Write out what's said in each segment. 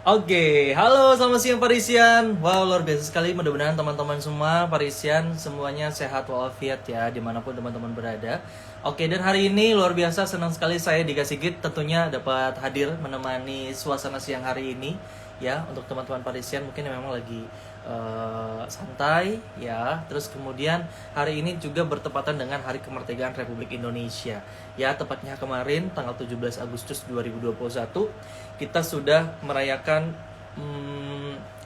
Oke, halo selamat siang Parisian. Wow, luar biasa sekali. Mudah-mudahan teman-teman semua Parisian semuanya sehat walafiat ya, dimanapun teman-teman berada. Oke, dan hari ini luar biasa senang sekali saya Dika Sigit tentunya dapat hadir menemani suasana siang hari ini ya untuk teman-teman Parisian mungkin yang memang lagi santai ya. Terus kemudian hari ini juga bertepatan dengan Hari Kemerdekaan Republik Indonesia. Ya, tepatnya kemarin tanggal 17 Agustus 2021 kita sudah merayakan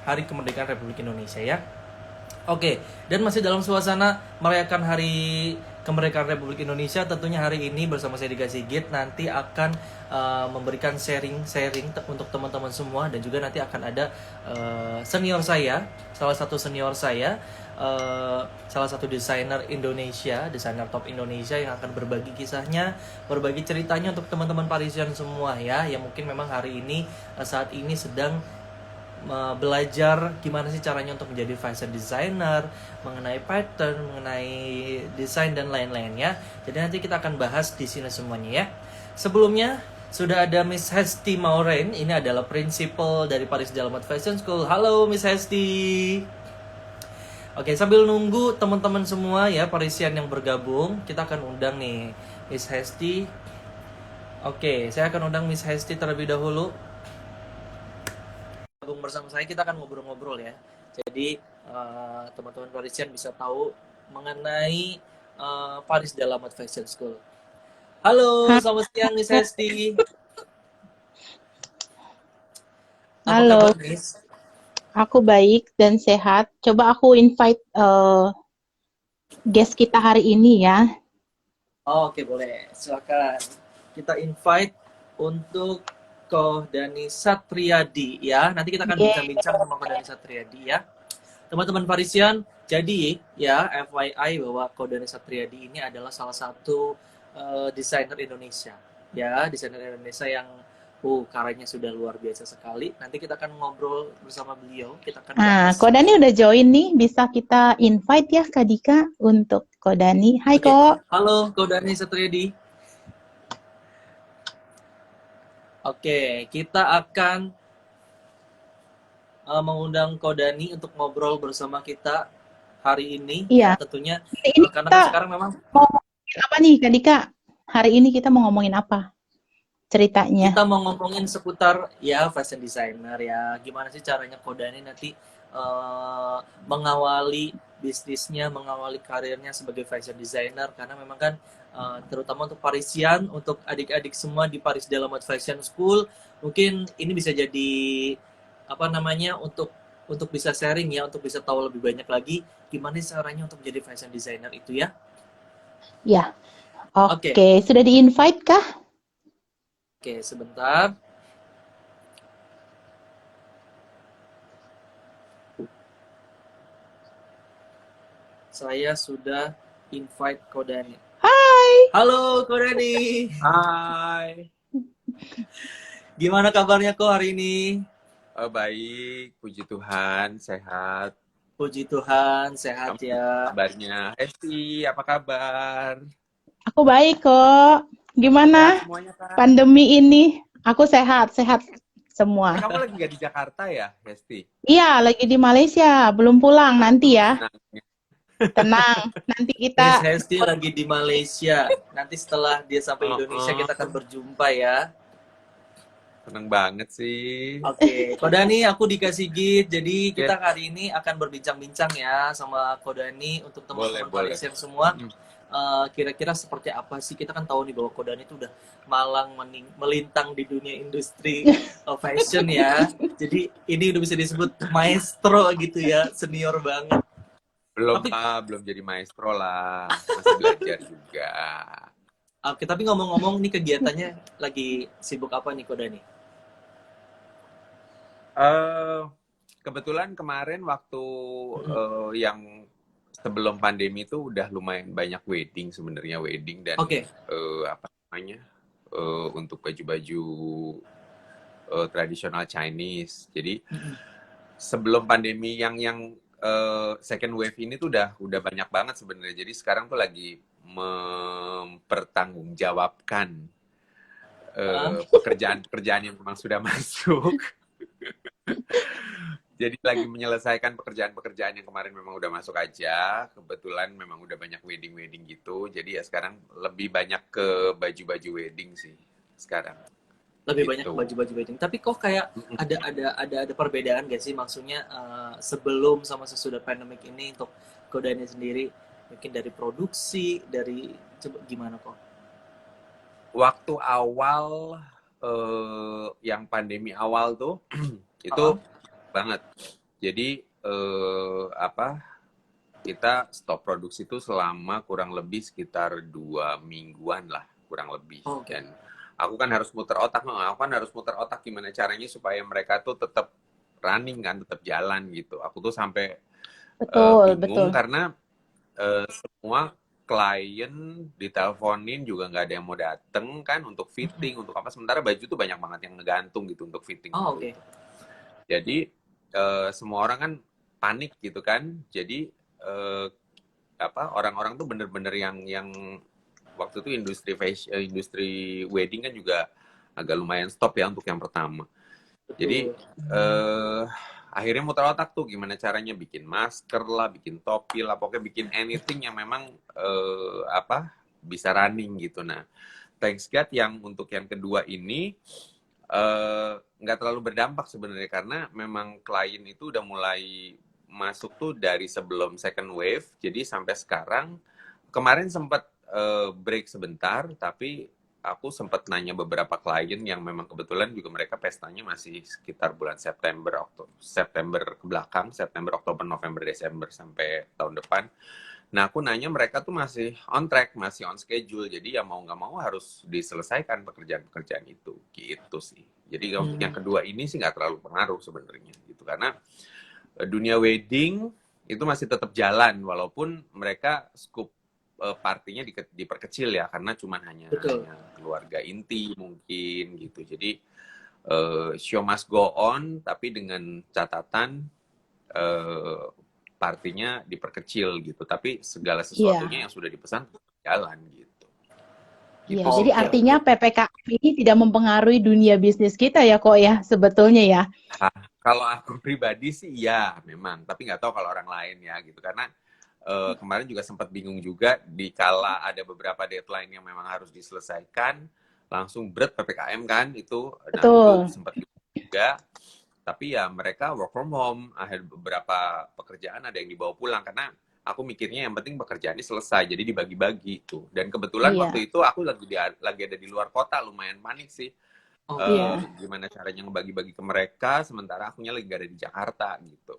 Hari Kemerdekaan Republik Indonesia ya. Oke, dan masih dalam suasana merayakan Hari Kemerdekaan Republik Indonesia, tentunya hari ini bersama saya Dika Sigit nanti akan memberikan sharing-sharing untuk teman-teman semua dan juga nanti akan ada senior saya, salah satu senior saya, salah satu desainer Indonesia, desainer top Indonesia yang akan berbagi kisahnya, berbagi ceritanya untuk teman-teman Parisian semua ya, yang mungkin memang hari ini saat ini sedang belajar gimana sih caranya untuk menjadi fashion designer, mengenai pattern, mengenai desain dan lain-lainnya. Jadi nanti kita akan bahas di sini semuanya ya. Sebelumnya sudah ada Miss Hesti Maureen, ini adalah principal dari Paris Delamotte Fashion School. Halo Miss Hesti. Oke, sambil nunggu teman-teman semua ya Parisian yang bergabung, kita akan undang nih Miss Hesti. Oke, saya akan undang Miss Hesti terlebih dahulu. Gabung bersama saya, kita akan ngobrol-ngobrol ya. Jadi teman-teman Parisian bisa tahu mengenai Paris Delamotte Fashion School. Halo, selamat siang Miss Hesti. Apa Halo, kabar Miss? aku baik dan sehat. Coba aku invite guest kita hari ini ya. Oh, oke boleh, silakan. Kita invite untuk Ko Dani Satriadi ya. Nanti kita akan Yeay. bincang-bincang sama Ko Dani Satriadi ya. Teman-teman Parisian, jadi ya FYI bahwa Ko Dani Satriadi ini adalah salah satu desainer Indonesia. Ya, desainer Indonesia yang karyanya sudah luar biasa sekali. Nanti kita akan ngobrol bersama beliau, kita akan Nah, bahas. Kodani udah join nih. Bisa kita invite ya Kak Dika untuk Kodani. Hai Oke, Kok. halo Ko Dani Satriadi. Oke, kita akan mengundang Kodani untuk ngobrol bersama kita hari ini Iya, ya tentunya ini karena kita kan sekarang memang mau ngomongin apa nih Kak Dika? Hari ini kita mau ngomongin apa ceritanya? kita mau ngomongin seputar ya fashion designer ya gimana sih caranya Kodani nanti mengawali bisnisnya, mengawali karirnya sebagai fashion designer karena memang kan terutama untuk Parisian, untuk adik-adik semua di Paris Delamotte Fashion School mungkin ini bisa jadi apa namanya untuk bisa sharing ya, untuk bisa tahu lebih banyak lagi gimana caranya untuk menjadi fashion designer itu ya. Ya, Oke, oke. Sudah di-invite kah? oke sebentar. Saya sudah invite Kodani. Hai. Halo Kodani, Hai, gimana kabarnya kok hari ini? baik, puji Tuhan, sehat. Puji Tuhan, sehat Kamu ya. kabarnya? Esti, apa kabar? Aku baik kok. Sehat Gimana semuanya kan? pandemi ini? Aku sehat, sehat semua. Kamu lagi nggak di Jakarta ya, Esti? Iya, lagi di Malaysia, belum pulang nanti ya. Nah, Tenang, nanti kita Miss Hesti lagi di Malaysia. Nanti setelah dia sampai Indonesia oh, kita akan berjumpa ya. seneng banget sih. Oke, Kodani aku dikasih git. Jadi Ya, kita hari ini akan berbincang-bincang ya sama Kodani untuk boleh, teman-teman boleh. Parisian semua. Mm, Kira-kira seperti apa sih? Kita kan tahu nih bahwa Kodani itu udah malang melintang di dunia industri fashion ya. Jadi ini udah bisa disebut maestro gitu ya, senior banget. Belum Tapi lah, belum jadi maestro lah, masih belajar juga. oke, tapi ngomong-ngomong nih kegiatannya lagi sibuk apa nih Kodani? eh Kebetulan kemarin waktu yang sebelum pandemi itu udah lumayan banyak wedding sebenarnya, wedding dan Oke. apa namanya, untuk baju-baju tradisional Chinese. Jadi sebelum pandemi yang second wave ini tuh udah banyak banget sebenarnya. Jadi sekarang tuh lagi mempertanggungjawabkan Ah, pekerjaan-pekerjaan yang memang sudah masuk. Jadi lagi menyelesaikan pekerjaan-pekerjaan yang kemarin memang udah masuk aja. Kebetulan memang udah banyak wedding-wedding gitu. Jadi ya sekarang lebih banyak ke baju-baju wedding sih sekarang. Lebih banyak Gitu. baju-baju wedding. Tapi kok kayak Mm-mm. ada perbedaan gak sih? Maksudnya sebelum sama sesudah pandemik ini untuk Kodani sendiri, mungkin dari produksi, dari coba gimana kok? Waktu awal yang pandemi awal tuh itu Uh-uh. banget. Jadi apa? Kita stop produksi itu selama kurang lebih sekitar 2 mingguan lah, kurang lebih. Oh, oke. Dan aku kan harus muter otak, gimana caranya supaya mereka tuh tetap running kan, tetap jalan gitu. Aku tuh sampai Betul, betul. bingung karena semua klien diteleponin juga nggak ada yang mau dateng kan untuk fitting, untuk apa. Sementara baju tuh banyak banget yang ngegantung gitu untuk fitting Oh, waktu oke. itu. Jadi semua orang kan panik gitu kan. Jadi apa orang-orang tuh bener-bener yang waktu itu industri wedding kan juga agak lumayan stop ya untuk yang pertama. Jadi Betul. akhirnya muter otak tuh gimana caranya bikin masker lah, bikin topi lah, pokoknya bikin anything yang memang apa bisa running gitu. Nah, thanks God yang untuk yang kedua ini nggak terlalu berdampak sebenarnya karena memang klien itu udah mulai masuk tuh dari sebelum second wave, jadi sampai sekarang. Kemarin sempat break sebentar, tapi aku sempat nanya beberapa klien yang memang kebetulan juga mereka pestanya masih sekitar bulan September ke belakang, September, Oktober, November, Desember sampai tahun depan. Nah, aku nanya mereka tuh masih on track, masih on schedule. Jadi ya mau nggak mau harus diselesaikan pekerjaan-pekerjaan itu, gitu sih. Jadi untuk yang kedua ini sih nggak terlalu pengaruh sebenarnya, gitu. Karena dunia wedding itu masih tetap jalan, walaupun mereka scoop partinya diperkecil ya, karena cuman hanya Betul. keluarga inti mungkin gitu. Jadi show must go on, tapi dengan catatan eh, partinya diperkecil gitu. Tapi segala Iya, sesuatunya yang sudah dipesan jalan gitu. iya. Gitu Jadi sih. Oke, artinya oke. PPKM ini tidak mempengaruhi dunia bisnis kita ya kok ya, sebetulnya ya. Kalau aku pribadi sih ya memang, tapi nggak tahu kalau orang lain ya gitu. Karena kemarin juga sempat bingung juga di kala ada beberapa deadline yang memang harus diselesaikan, langsung berat PPKM kan itu. Nah, itu Betul. sempat juga. Tapi ya mereka work from home, akhir beberapa pekerjaan ada yang dibawa pulang karena aku mikirnya yang penting pekerjaannya selesai, jadi dibagi-bagi tuh. Dan kebetulan Iya, waktu itu aku lagi ada di luar kota, lumayan panik sih. Oke. iya. Gimana caranya ngebagi-bagi ke mereka, sementara akunya lagi gak ada di Jakarta gitu.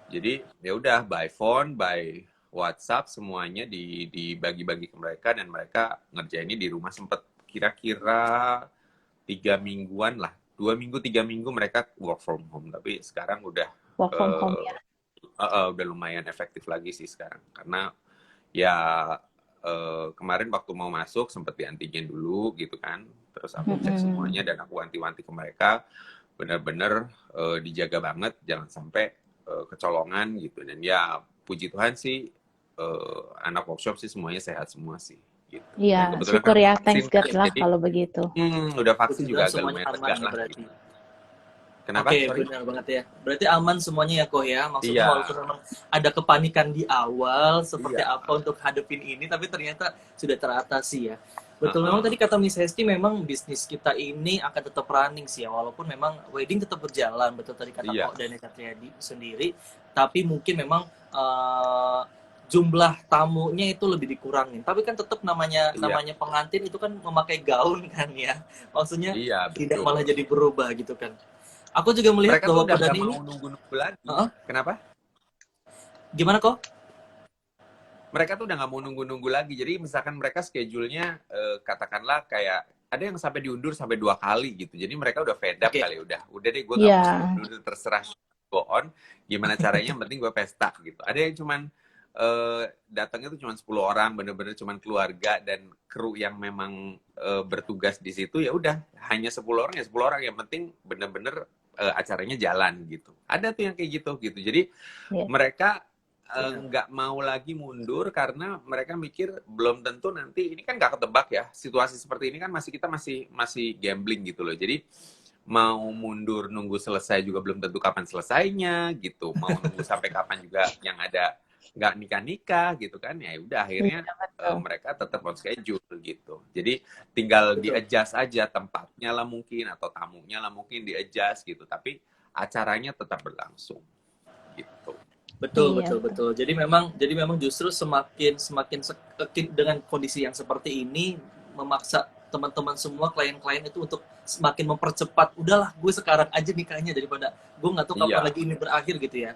Jadi ya udah by phone, by WhatsApp semuanya dibagi-bagi ke mereka dan mereka ngerjainnya di rumah. Sempet kira-kira 3 mingguan lah, 2 minggu 3 minggu mereka work from home. Tapi sekarang Work from home eh, ya. udah lumayan efektif lagi sih sekarang karena ya kemarin waktu mau masuk sempat di antigen dulu gitu kan, terus aku cek Mm-mm. semuanya dan aku wanti-wanti ke mereka bener-bener dijaga banget jangan sampai kecolongan gitu. Dan ya puji Tuhan sih anak workshop sih semuanya sehat semua sih gitu. Iya, Dan kebetulan syukur kan ya. vaksin Thanks kan God Oke. lah jadi kalau begitu. udah vaksin Puji juga Tuhan agak semuanya lumayan aman lega ya lah berarti. gitu. Kenapa? Oke, Sorry? benar banget ya. Berarti aman semuanya ya kok ya. Maksudnya walaupun Iya, memang ada kepanikan di awal seperti iya. apa untuk hadapin ini, tapi ternyata sudah teratasi ya. Betul, memang tadi Heeh. kata Miss Hesti memang bisnis kita ini akan tetap running sih ya, walaupun memang wedding tetap berjalan, betul tadi kata Iya, kok dan Katriadi sendiri, tapi mungkin memang jumlah tamunya itu lebih dikurangin. Tapi kan tetap namanya iya, namanya pengantin itu kan memakai gaun kan ya. Maksudnya iya, tidak malah betul. jadi berubah gitu kan. Aku juga melihat Mereka tuh bahwa udah nggak Kodani ini, mau nunggu-nunggu lagi. Heeh, Kenapa? gimana kok? Mereka tuh udah nggak mau nunggu-nunggu lagi. Jadi misalkan mereka schedule-nya katakanlah kayak ada yang sampai diundur sampai 2 kali gitu. Jadi mereka udah fed up Oke, kali. Udah deh gue nggak Iya, mau diundur, terserah go on. Gimana caranya? Yang penting gue pesta gitu. Ada yang cuman datangnya tuh cuma 10 orang, bener-bener cuman keluarga dan kru yang memang bertugas di situ. Ya udah hanya 10 orang ya 10 orang. Yang penting bener-bener acaranya jalan gitu. Ada tuh yang kayak gitu gitu. Jadi iya. mereka benar. nggak mau lagi mundur karena mereka mikir belum tentu nanti ini kan nggak ketebak ya, situasi seperti ini kan kita masih masih gambling gitu loh. Jadi mau mundur nunggu selesai juga belum tentu kapan selesainya gitu, mau nunggu sampai kapan juga yang ada nggak nikah-nikah gitu kan, ya udah akhirnya Iya, betul. mereka tetap on schedule gitu. Jadi tinggal Betul. di-adjust aja tempatnya lah mungkin atau tamunya lah mungkin di-adjust gitu, tapi acaranya tetap berlangsung gitu. Betul, Iya. betul, betul. Jadi memang justru semakin dengan kondisi yang seperti ini memaksa teman-teman semua klien-klien itu untuk semakin mempercepat. Udahlah, gue sekarang aja nikahnya daripada gue nggak tahu kapan Iya, lagi ini berakhir gitu ya.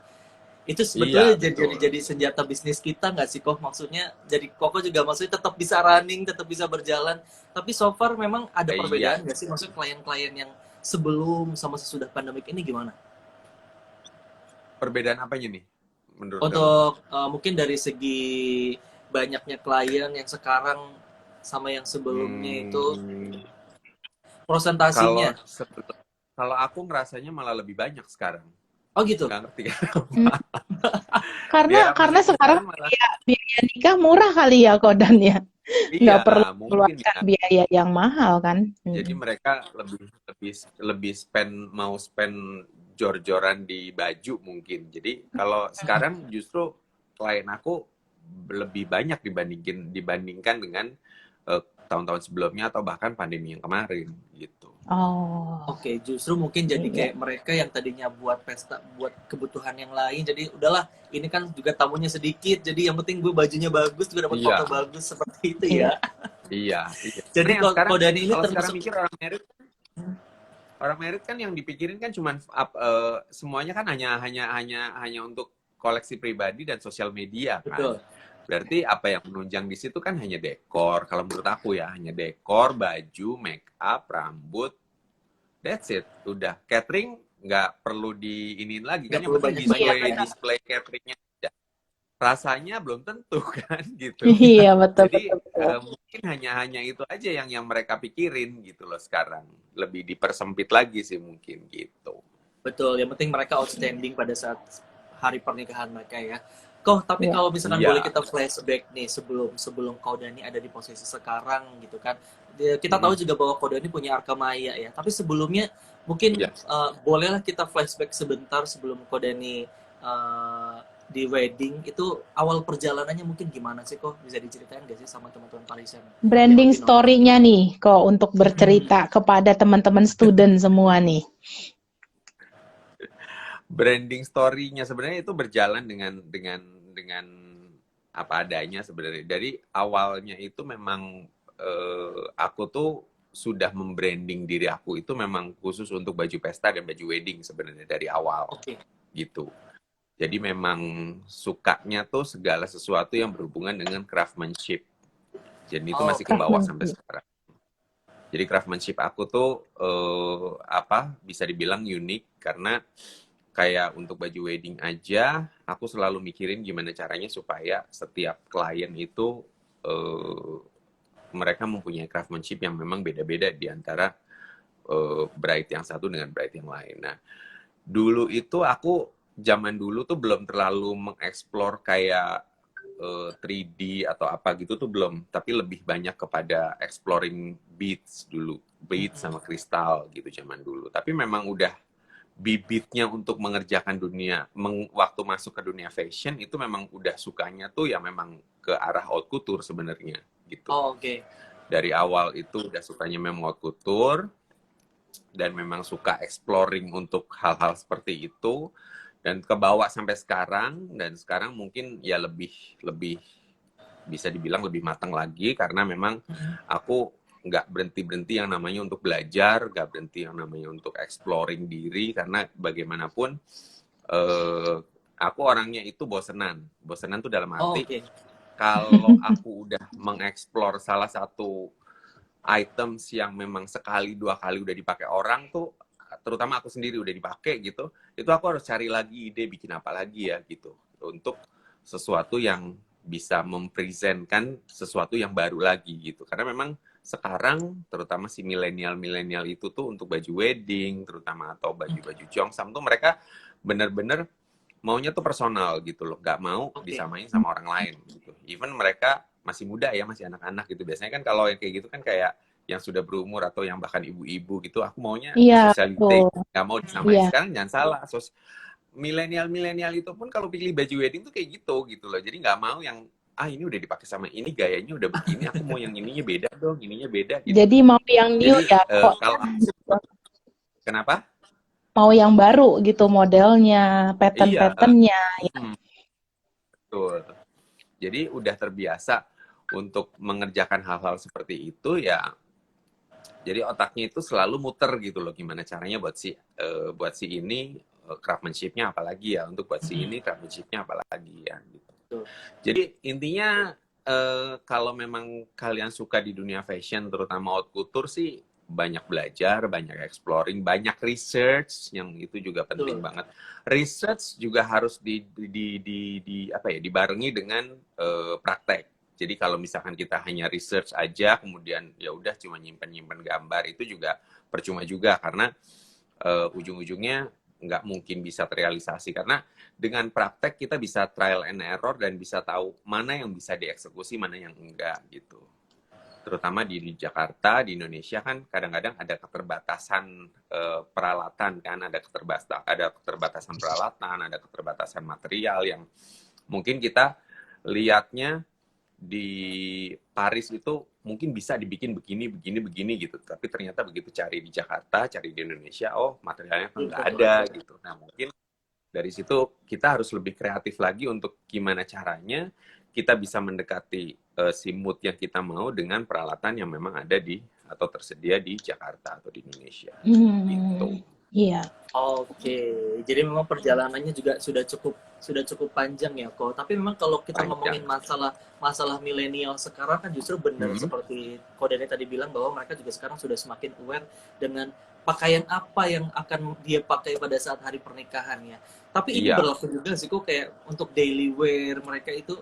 Itu iya sebetulnya jadi, betul. jadi jadi senjata bisnis kita nggak sih kok? Maksudnya jadi Koko juga maksudnya tetap bisa running, tetap bisa berjalan. Tapi so far memang ada Iya, perbedaan nggak sih? Maksudnya klien-klien yang sebelum sama sesudah pandemik ini gimana? perbedaan apanya nih menurut kamu? Untuk mungkin dari segi banyaknya klien yang sekarang sama yang sebelumnya itu Hmm, kalau prosentasinya. kalau aku ngerasanya malah lebih banyak sekarang. Oh gitu. Nggak ngerti kan? Hmm. Dia Karena maksudnya sekarang sekarang malah biaya nikah murah kali ya Kodan ya. iya Nggak perlu mungkin keluarkan ya. biaya yang mahal kan. Jadi mereka lebih spend jor-joran di baju mungkin. Jadi kalau sekarang justru klien aku lebih banyak dibandingkan dengan tahun-tahun sebelumnya atau bahkan pandemi yang kemarin gitu. Oh, Oke, justru mungkin jadi iya. kayak mereka yang tadinya buat pesta, buat kebutuhan yang lain. Jadi udahlah, ini kan juga tamunya sedikit. Jadi yang penting gue bajunya bagus, gue dapat foto Iya, bagus seperti itu Iya. ya. iya. Jadi Sebenarnya yang sekarang kalau Dani ini kalau sekarang termasuk mikir orang merit kan yang dipikirin kan cuman semuanya kan hanya untuk koleksi pribadi dan sosial media kan. betul. Berarti apa yang menunjang di situ kan hanya dekor. Kalau menurut aku ya, hanya dekor, baju, make up, rambut. That's it. Udah. Catering nggak perlu diinin lagi kan. Nggak Yang perlu penting banyak-banyak Iya, ya. display cateringnya aja. Rasanya belum tentu kan gitu. iya betul Jadi betul betul. mungkin hanya itu aja yang mereka pikirin gitu loh sekarang. Lebih dipersempit lagi sih mungkin gitu. Betul, yang penting mereka outstanding pada saat hari pernikahan mereka ya. Kok, tapi Iya. kalau misalkan boleh Iya. kita flashback nih sebelum Kau Dani ada di posisi sekarang gitu kan. Kita tahu Mm-mm. juga bahwa Kau Dani punya Arkamaya ya. Tapi sebelumnya mungkin Iya. bolehlah kita flashback sebentar sebelum Kau Dani di wedding itu awal perjalanannya mungkin gimana sih kok? Bisa diceritain gak sih sama teman-teman Parisian yang Branding lagi nonton? story-nya nih kok untuk bercerita kepada teman-teman student semua nih. Branding story-nya sebenarnya itu berjalan dengan apa adanya sebenarnya. Dari awalnya itu memang aku tuh sudah membranding diri aku itu memang khusus untuk baju pesta dan baju wedding sebenarnya dari awal Oke. gitu. Jadi memang sukanya tuh segala sesuatu yang berhubungan dengan craftsmanship. Jadi itu masih ke bawah sampai sekarang. Jadi craftsmanship aku tuh bisa dibilang unik karena kayak untuk baju wedding aja, aku selalu mikirin gimana caranya supaya setiap klien itu mereka mempunyai craftsmanship yang memang beda-beda di antara bride yang satu dengan bride yang lain. Nah, dulu itu aku zaman dulu tuh belum terlalu mengeksplor kayak 3D atau apa gitu tuh belum, tapi lebih banyak kepada exploring beads dulu, beads sama kristal gitu zaman dulu. Tapi memang udah bibitnya untuk mengerjakan waktu masuk ke dunia fashion itu memang udah sukanya tuh ya memang ke arah haute couture sebenarnya gitu. Oh, oke. Dari awal itu udah sukanya memang haute couture dan memang suka exploring untuk hal-hal seperti itu dan kebawa sampai sekarang, dan sekarang mungkin ya lebih bisa dibilang lebih matang lagi karena memang aku nggak berhenti yang namanya untuk belajar, nggak berhenti yang namanya untuk exploring diri, karena bagaimanapun aku orangnya itu bosenan tuh dalam arti kalau aku udah mengeksplor salah satu items yang memang sekali dua kali udah dipakai orang tuh, terutama aku sendiri udah dipakai gitu, itu aku harus cari lagi ide bikin apa lagi ya gitu untuk sesuatu yang bisa mempresentkan sesuatu yang baru lagi gitu. Karena memang sekarang terutama si milenial itu tuh untuk baju wedding terutama atau baju-baju Cheongsam tuh mereka bener-bener maunya tuh personal gitu loh, nggak mau disamain sama orang lain gitu. Even mereka masih muda ya, masih anak-anak gitu. Biasanya kan kalau yang kayak gitu kan kayak yang sudah berumur atau yang bahkan ibu-ibu gitu, aku maunya Iya, sosialite, betul. nggak mau disamain. Iya. Sekarang jangan salah, milenial itu pun kalau pilih baju wedding tuh kayak gitu loh. Jadi nggak mau yang ini udah dipakai sama ini, gayanya udah begini, aku mau yang ininya beda dong, ininya beda gitu. Jadi mau yang new Jadi ya kok. kalau aku, kenapa? Mau yang baru gitu modelnya, Iya, pattern-patternnya. betul. Jadi udah terbiasa untuk mengerjakan hal-hal seperti itu ya. Jadi otaknya itu selalu muter gitu loh, gimana caranya buat si ini craftsmanship-nya apalagi ya, untuk buat si ini craftsmanship-nya apalagi ya gitu. Jadi intinya kalau memang kalian suka di dunia fashion terutama haute couture sih, banyak belajar, banyak exploring, banyak research, yang itu juga penting banget. Research juga harus dibarengi dengan praktek. Jadi kalau misalkan kita hanya research aja, kemudian ya udah cuma nyimpen gambar, itu juga percuma juga, karena ujung-ujungnya nggak mungkin bisa terrealisasi. Karena dengan praktek kita bisa trial and error dan bisa tahu mana yang bisa dieksekusi, mana yang enggak gitu. Terutama di Jakarta, di Indonesia kan kadang-kadang ada keterbatasan peralatan kan, ada keterbatasan peralatan, ada keterbatasan material yang mungkin kita lihatnya di Paris itu mungkin bisa dibikin begini gitu, tapi ternyata begitu cari di Jakarta, cari di Indonesia, oh materialnya kan nggak ada gitu. Nah mungkin dari situ kita harus lebih kreatif lagi untuk gimana caranya kita bisa mendekati si mood yang kita mau dengan peralatan yang memang ada atau tersedia di Jakarta atau di Indonesia. Gitu. Iya. Oke, jadi memang perjalanannya juga sudah cukup panjang ya kok. Tapi memang kalau kita ngomongin masalah milenial sekarang kan justru benar seperti Kodene tadi bilang, bahwa mereka juga sekarang sudah semakin aware dengan pakaian apa yang akan dia pakai pada saat hari pernikahan ya. Tapi ini berlaku juga sih kok, kayak untuk daily wear mereka itu.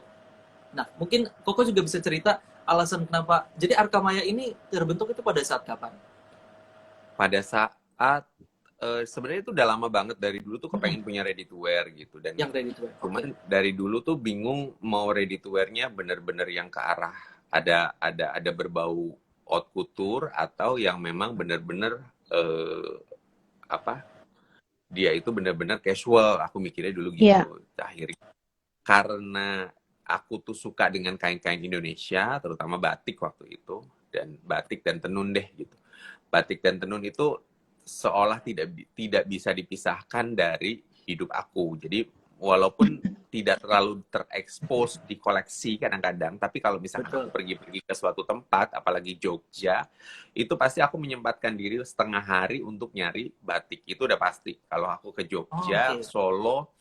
Nah, mungkin Koko juga bisa cerita alasan kenapa. Jadi Arkamaya ini terbentuk itu pada saat kapan? Pada saat sebenarnya itu udah lama banget, dari dulu tuh kepengen punya ready to wear gitu, dan yang ready to wear. Cuman dari dulu tuh bingung mau ready to wear-nya bener-bener yang ke arah ada berbau haute couture atau yang memang bener-bener dia itu bener-bener casual. Aku mikirnya dulu gitu. Akhirnya karena aku tuh suka dengan kain-kain Indonesia, terutama batik waktu itu, dan batik dan tenun deh gitu. Batik dan tenun itu seolah tidak bisa dipisahkan dari hidup aku. Jadi walaupun tidak terlalu terekspos di koleksi kadang-kadang, tapi kalau misalkan aku pergi-pergi ke suatu tempat, apalagi Jogja, itu pasti aku menyempatkan diri setengah hari untuk nyari batik. Itu udah pasti. Kalau aku ke Jogja, Solo,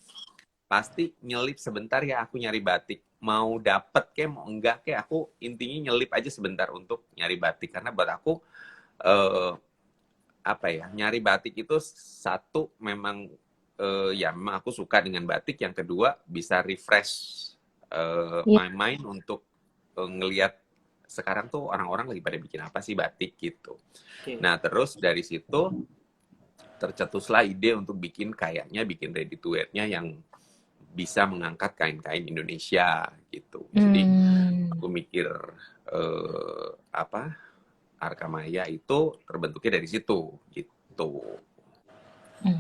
pasti nyelip sebentar ya aku nyari batik. Mau dapet kayak mau enggak kayak, aku intinya nyelip aja sebentar untuk nyari batik. Karena buat aku nyari batik itu satu memang memang aku suka dengan batik. Yang kedua bisa refresh my mind untuk ngelihat sekarang tuh orang-orang lagi pada bikin apa sih batik gitu. Nah terus dari situ tercetuslah ide untuk bikin ready to wear-nya yang bisa mengangkat kain-kain Indonesia gitu. Jadi aku mikir Arkamaya itu terbentuknya dari situ gitu.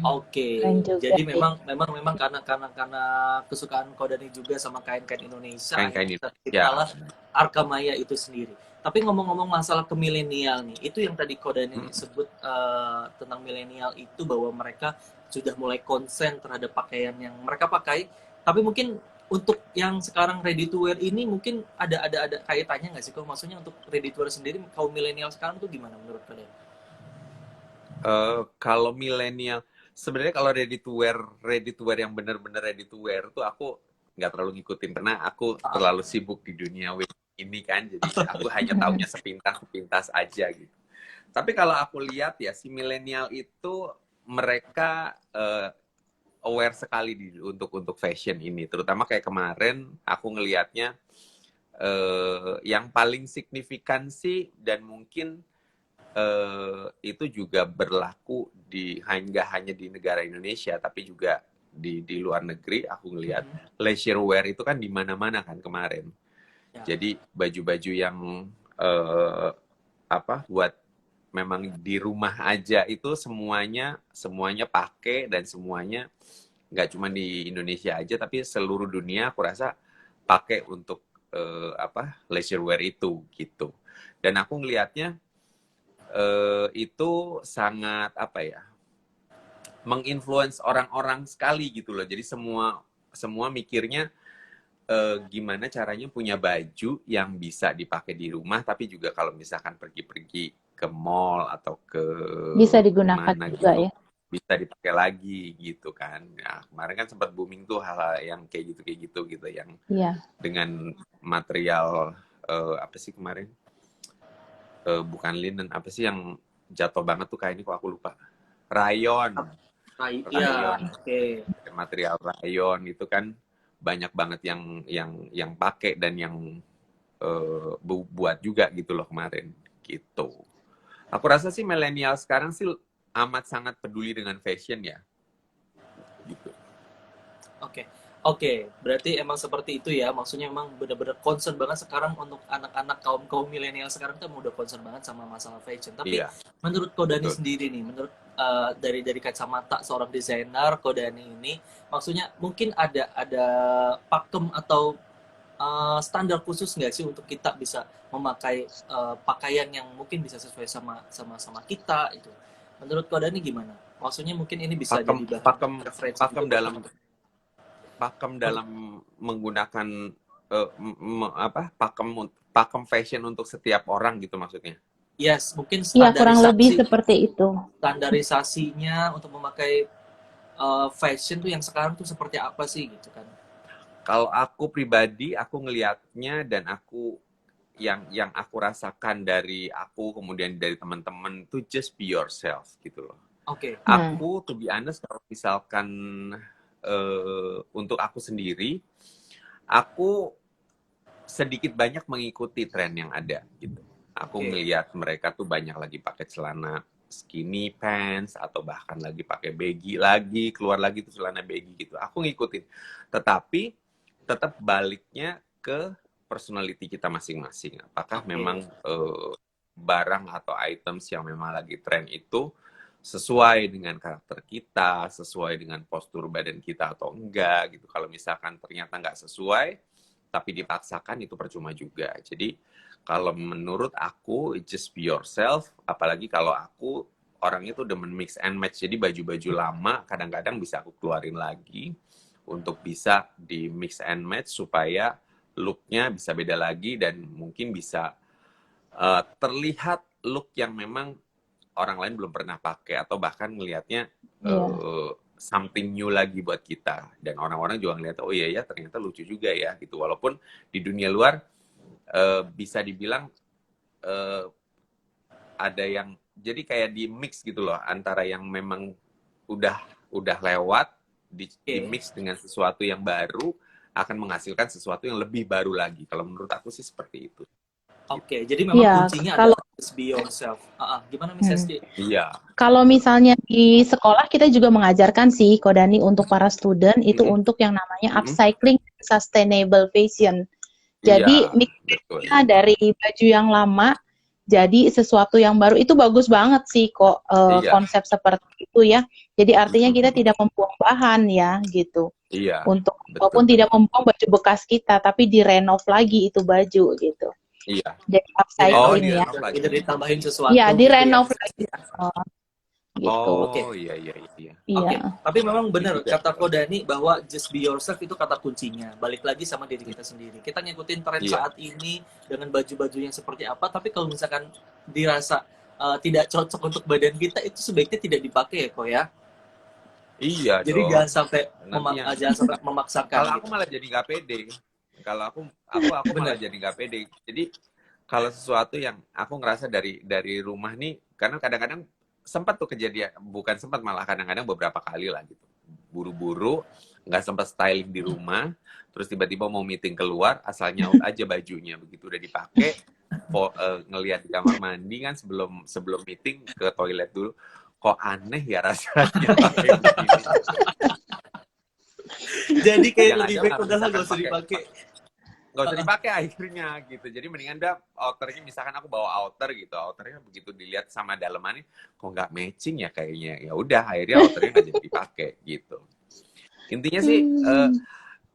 Oke. Jadi memang karena kesukaan Kodani juga sama kain-kain Indonesia, terciptalah Arkamaya itu sendiri. Tapi ngomong-ngomong masalah ke milenial nih, itu yang tadi Kodani sebut tentang milenial itu, bahwa mereka sudah mulai konsen terhadap pakaian yang mereka pakai. Tapi mungkin untuk yang sekarang ready to wear ini mungkin ada kaitannya nggak sih kok? Maksudnya untuk ready to wear sendiri kaum milenial sekarang tuh gimana menurut kalian? Kalau milenial, sebenarnya kalau ready to wear yang benar-benar ready to wear tuh aku nggak terlalu ngikutin, karena aku terlalu sibuk di dunia ini kan, jadi aku hanya taunya sepintas aja gitu. Tapi kalau aku lihat ya, si milenial itu mereka aware sekali untuk fashion ini, terutama kayak kemarin aku ngelihatnya yang paling signifikan sih, dan mungkin itu juga berlaku nggak hanya di negara Indonesia, tapi juga di luar negeri. Aku ngelihat leisure wear itu kan di mana-mana kan kemarin. Jadi baju-baju yang buat memang di rumah aja itu semuanya pakai, dan semuanya nggak cuma di Indonesia aja tapi seluruh dunia aku rasa pakai untuk leisure wear itu gitu. Dan aku ngelihatnya itu sangat apa ya, menginfluence orang-orang sekali gitu loh. Jadi semua mikirnya gimana caranya punya baju yang bisa dipakai di rumah, tapi juga kalau misalkan pergi-pergi ke mall atau ke Bisa digunakan mana juga gitu ya. bisa dipakai lagi gitu kan. Nah, kemarin kan sempat booming tuh hal-hal yang kayak gitu gitu yang Iya. dengan material apa sih kemarin, bukan linen, apa sih yang jatuh banget tuh kayak ini, kok aku lupa, rayon. Iya, Rayon, oke. material rayon itu kan banyak banget yang pakai dan yang buat juga gitu loh kemarin gitu. Aku rasa sih milenial sekarang sih amat sangat peduli dengan fashion ya gitu. Oke, oke. Berarti emang seperti itu ya. Maksudnya emang bener-bener concern banget sekarang untuk anak-anak kaum milenial sekarang tuh emang udah concern banget sama masalah fashion. Tapi Iya, menurut Kodani betul. sendiri nih, menurut dari kacamata seorang desainer Kodani ini, maksudnya mungkin ada pakem atau standar khusus nggak sih untuk kita bisa memakai pakaian yang mungkin bisa sesuai sama kita itu. Menurut Kodani gimana? Maksudnya mungkin ini bisa Pakem jadi bahan pakem referensi pakem juga buat dalam teman-teman. pakem dalam menggunakan pakem fashion untuk setiap orang gitu maksudnya. Yes, mungkin Iya, kurang lebih seperti itu. standarisasinya untuk memakai fashion tuh yang sekarang tuh seperti apa sih gitu kan? Kalau aku pribadi, aku ngelihatnya dan yang aku rasakan dari aku kemudian dari teman-teman tuh just be yourself gitu loh. Oke, Nah, Aku to be honest kalau misalkan untuk aku sendiri, aku sedikit banyak mengikuti tren yang ada gitu. Aku oke. ngelihat mereka tuh banyak lagi pakai celana skinny pants atau bahkan lagi pakai baggy lagi, keluar lagi tuh celana baggy gitu. Aku ngikutin. Tetapi tetap baliknya ke personality kita masing-masing. Apakah Oke. memang barang atau items yang memang lagi tren itu sesuai dengan karakter kita, sesuai dengan postur badan kita atau enggak gitu. Kalau misalkan ternyata nggak sesuai, tapi dipaksakan itu percuma juga. Jadi kalau menurut aku just be yourself, apalagi kalau aku orangnya tuh demen mix and match. Jadi baju-baju lama kadang-kadang bisa aku keluarin lagi untuk bisa di mix and match supaya looknya bisa beda lagi dan mungkin bisa terlihat look yang memang orang lain belum pernah pakai atau bahkan ngelihatnya iya. something new lagi buat kita, dan orang-orang juga ngeliat oh iya ya ternyata lucu juga ya gitu, walaupun di dunia luar bisa dibilang ada yang jadi kayak di mix gitu loh antara yang memang udah lewat di Oke. mix dengan sesuatu yang baru akan menghasilkan sesuatu yang lebih baru lagi. Kalau menurut aku sih seperti itu. Oke, jadi memang Iya, kuncinya kalau adalah just be yourself. Gimana Miss Esti? Iya. kalau misalnya di sekolah kita juga mengajarkan sih Kodani untuk para student itu Mm-mm. untuk yang namanya Mm-mm. upcycling sustainable fashion. Iya, Jadi betul. mixnya dari baju yang lama jadi sesuatu yang baru itu bagus banget sih kok Iya. konsep seperti itu ya. Jadi artinya kita Mm-mm. tidak membuang bahan ya gitu. Iya, Untuk betul. walaupun tidak membuang baju bekas kita tapi direnov lagi itu baju gitu. Iya. Jadi Oh, upcycling ya. direnov lagi. Jadi ditambahin sesuatu Iya, gitu ya. direnov Miss lagi. Esti ya? Gitu. Oke. Oh, iya. Oke, Iya. tapi memang Itu benar juga. kata Kodani bahwa just be yourself itu kata kuncinya. Balik lagi sama diri kita sendiri. Kita ngikutin tren Iya. saat ini dengan baju-baju yang seperti apa, tapi kalau misalkan dirasa tidak cocok untuk badan kita, itu sebaiknya tidak dipakai ya, kok ya. Iya Jadi dong. jangan sampai Nanti yang jangan sampai memaksakan kalau aku gitu. malah jadi nggak pede. Kalau aku malah Benar. jadi nggak pede. Jadi kalau sesuatu yang aku ngerasa dari rumah nih, karena kadang-kadang sempat tuh kejadian, bukan sempat, malah kadang-kadang beberapa kali lah gitu. Buru-buru, nggak sempat styling di rumah, terus tiba-tiba mau meeting keluar, asal nyaut aja bajunya, begitu udah dipakai, ngelihat di kamar mandi kan sebelum meeting ke toilet dulu, kok aneh ya rasanya pakai begini. Jadi kayak Yang lebih ada baik kalau udahlah misalkan gak usah pakai dipakai. nggak usah dipakai akhirnya gitu. Jadi mendingan dah outernya, misalkan aku bawa outer gitu, outernya begitu dilihat sama dalemannya kok nggak matching ya kayaknya, ya udah akhirnya outernya nggak jadi dipakai gitu. Intinya sih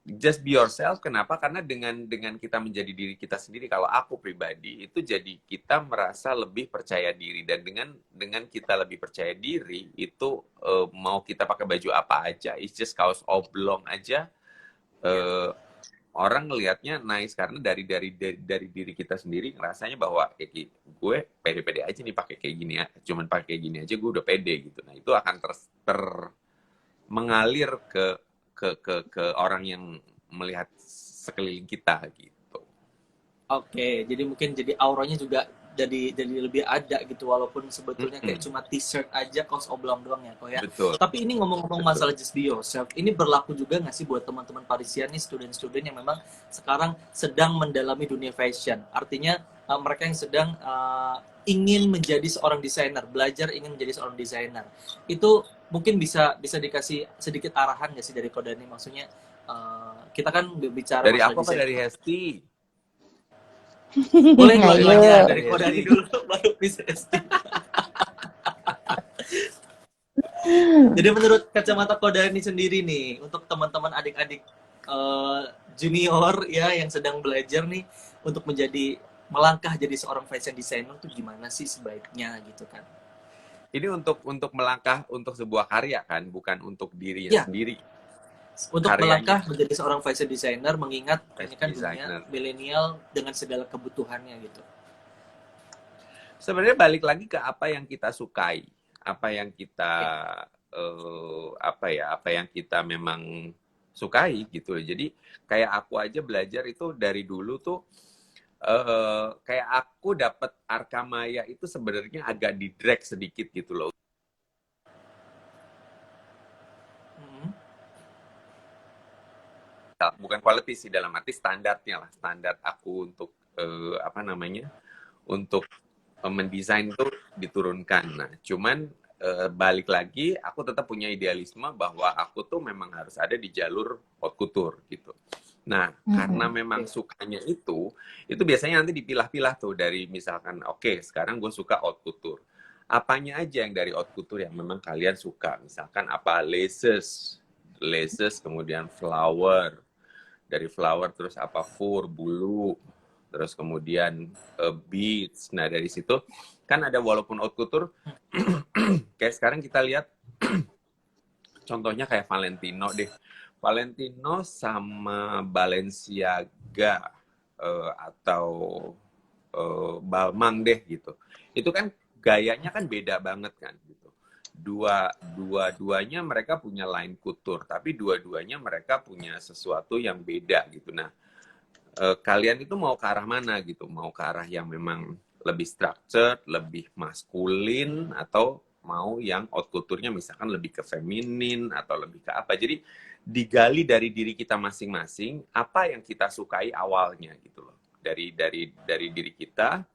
just be yourself. Kenapa? Karena dengan kita menjadi diri kita sendiri, kalau aku pribadi itu jadi kita merasa lebih percaya diri, dan dengan kita lebih percaya diri itu mau kita pakai baju apa aja, it's just kaos oblong aja, orang ngelihatnya nice karena dari diri kita sendiri ngerasanya bahwa gue pede-pede aja nih pakai kayak gini ya, cuman pakai kayak gini aja gue udah pede gitu. Nah itu akan mengalir ke orang yang melihat sekeliling kita gitu. Oke, jadi mungkin jadi auranya juga jadi lebih ada gitu, walaupun sebetulnya kayak cuma t-shirt aja, kaos oblong doang ya kok ya. Betul. Tapi ini ngomong-ngomong masalah just be yourself, ini berlaku juga nggak sih buat teman-teman Parisian nih, student-student yang memang sekarang sedang mendalami dunia fashion? Artinya mereka yang sedang ingin menjadi seorang desainer, belajar ingin menjadi seorang desainer. Itu mungkin bisa dikasih sedikit arahan nggak sih dari Kodani? Maksudnya kita kan bicara Dari masalah aku apa desain. dari Hesti? Boleh dua-duanya, Ayo. dari Kodani dulu baru bisa SD. Jadi menurut kacamata Kodani sendiri nih, untuk teman-teman adik-adik junior ya yang sedang belajar nih untuk melangkah jadi seorang fashion designer tuh gimana sih sebaiknya gitu kan? Ini untuk melangkah untuk sebuah karya kan, bukan untuk dirinya Ya, sendiri. untuk Karyanya. melangkah menjadi seorang fashion designer, mengingat ini kan Designer. dunia milenial dengan segala kebutuhannya gitu. Sebenarnya balik lagi ke apa yang kita sukai, apa yang kita apa yang kita memang sukai gitu. Jadi kayak aku aja belajar itu dari dulu tuh kayak aku dapat Arkamaya itu sebenarnya agak di drag sedikit gitu loh. Bukan quality sih, dalam arti standarnya lah, standar aku untuk untuk mendesain tuh diturunkan. Nah cuman balik lagi aku tetap punya idealisme bahwa aku tuh memang harus ada di jalur haute couture gitu. Nah karena memang sukanya itu biasanya nanti dipilah-pilah tuh dari misalkan oke, sekarang gue suka haute couture, apanya aja yang dari haute couture yang memang kalian suka, misalkan apa, laces, kemudian flower, dari flower terus apa, fur, bulu, terus kemudian beads. Nah dari situ kan ada, walaupun haute couture kayak sekarang kita lihat contohnya kayak Valentino deh, Valentino sama Balenciaga atau Balmain deh gitu, itu kan gayanya kan beda banget kan gitu. Dua-duanya mereka punya line couture, tapi dua-duanya mereka punya sesuatu yang beda gitu. Nah, kalian itu mau ke arah mana gitu? Mau ke arah yang memang lebih structured, lebih maskulin, atau mau yang haute couture-nya misalkan lebih ke feminin atau lebih ke apa? Jadi digali dari diri kita masing-masing, apa yang kita sukai awalnya gitu loh. Dari diri kita,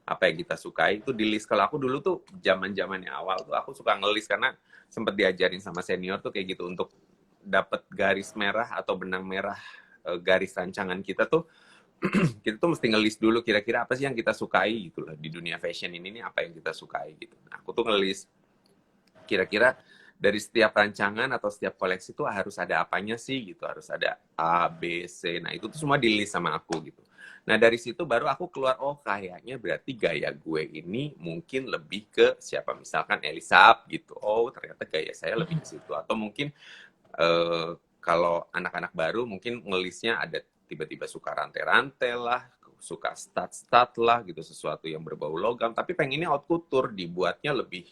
apa yang kita sukai itu di list. Kalau aku dulu tuh zaman-zamannya awal tuh aku suka ngelis, karena sempat diajarin sama senior tuh kayak gitu, untuk dapat garis merah atau benang merah garis rancangan kita tuh kita tuh mesti ngelis dulu kira-kira apa sih yang kita sukai gitu loh di dunia fashion ini nih, apa yang kita sukai gitu. Nah, aku tuh ngelis kira-kira dari setiap rancangan atau setiap koleksi tuh harus ada apanya sih gitu, harus ada A, B, C. Nah itu tuh semua di list sama aku gitu. Nah dari situ baru aku keluar, oh kayaknya berarti gaya gue ini mungkin lebih ke siapa, misalkan Elisab gitu. Oh ternyata gaya saya lebih ke situ. Atau mungkin kalau anak-anak baru mungkin ngelisnya ada tiba-tiba suka rantai-rantai lah, suka stud-stud lah gitu, sesuatu yang berbau logam. Tapi pengennya haute couture, dibuatnya lebih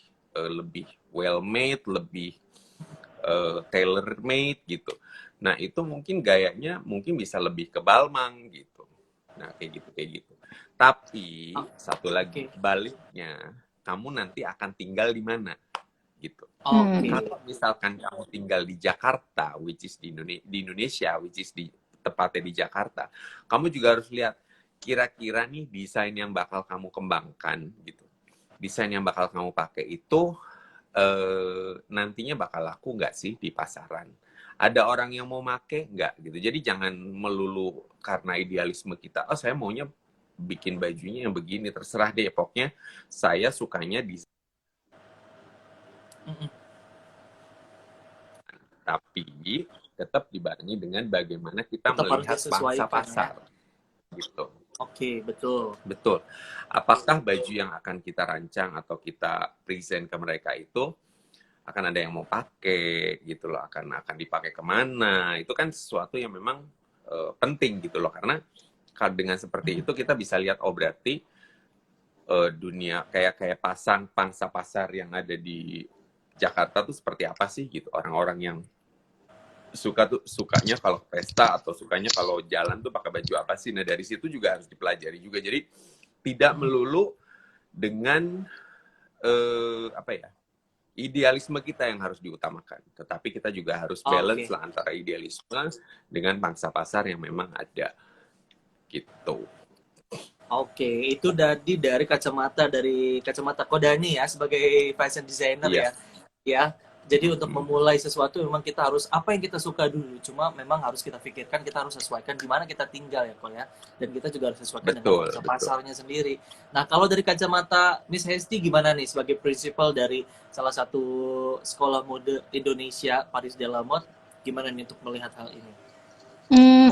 well made, lebih tailor made gitu. Nah itu mungkin gayanya mungkin bisa lebih ke Balmain gitu. Nah kayak gitu. Tapi satu lagi baliknya, kamu nanti akan tinggal di mana gitu. Kalau misalkan kamu tinggal di Jakarta, which is di Indonesia, which is tepatnya di Jakarta, kamu juga harus lihat kira-kira nih desain yang bakal kamu kembangkan gitu, desain yang bakal kamu pakai itu nantinya bakal laku nggak sih di pasaran, ada orang yang mau make nggak gitu. Jadi jangan melulu karena idealisme kita, oh saya maunya bikin bajunya yang begini, terserah deh, pokoknya saya sukanya di, Mm-mm. tapi tetap dibarengi dengan bagaimana kita Tetap harus melihat pangsa disesuaikan ya. pasar gitu. Oke, betul. Betul. Apakah baju yang akan kita rancang atau kita present ke mereka itu akan ada yang mau pakai gitu loh, akan dipakai kemana? Itu kan sesuatu yang memang penting gitu loh, karena dengan seperti itu kita bisa lihat, oh berarti dunia kayak pangsa pasar yang ada di Jakarta tuh seperti apa sih gitu, orang-orang yang sukanya kalau pesta atau sukanya kalau jalan tuh pakai baju apa sih. Nah dari situ juga harus dipelajari juga, jadi tidak melulu dengan apa ya, idealisme kita yang harus diutamakan, tetapi kita juga harus balance lah antara idealisme dengan pangsa pasar yang memang ada gitu. Oke, itu dari kacamata Kodani ya sebagai fashion designer ya. Ya. Jadi untuk memulai sesuatu memang kita harus apa yang kita suka dulu. Cuma memang harus kita pikirkan, kita harus sesuaikan di mana kita tinggal ya, Kok ya. Dan kita juga harus sesuaikan dengan pasarnya sendiri. Nah, kalau dari kacamata Miss Hesti gimana nih sebagai prinsipal dari salah satu sekolah mode Indonesia, Paris de la Mode, gimana nih untuk melihat hal ini?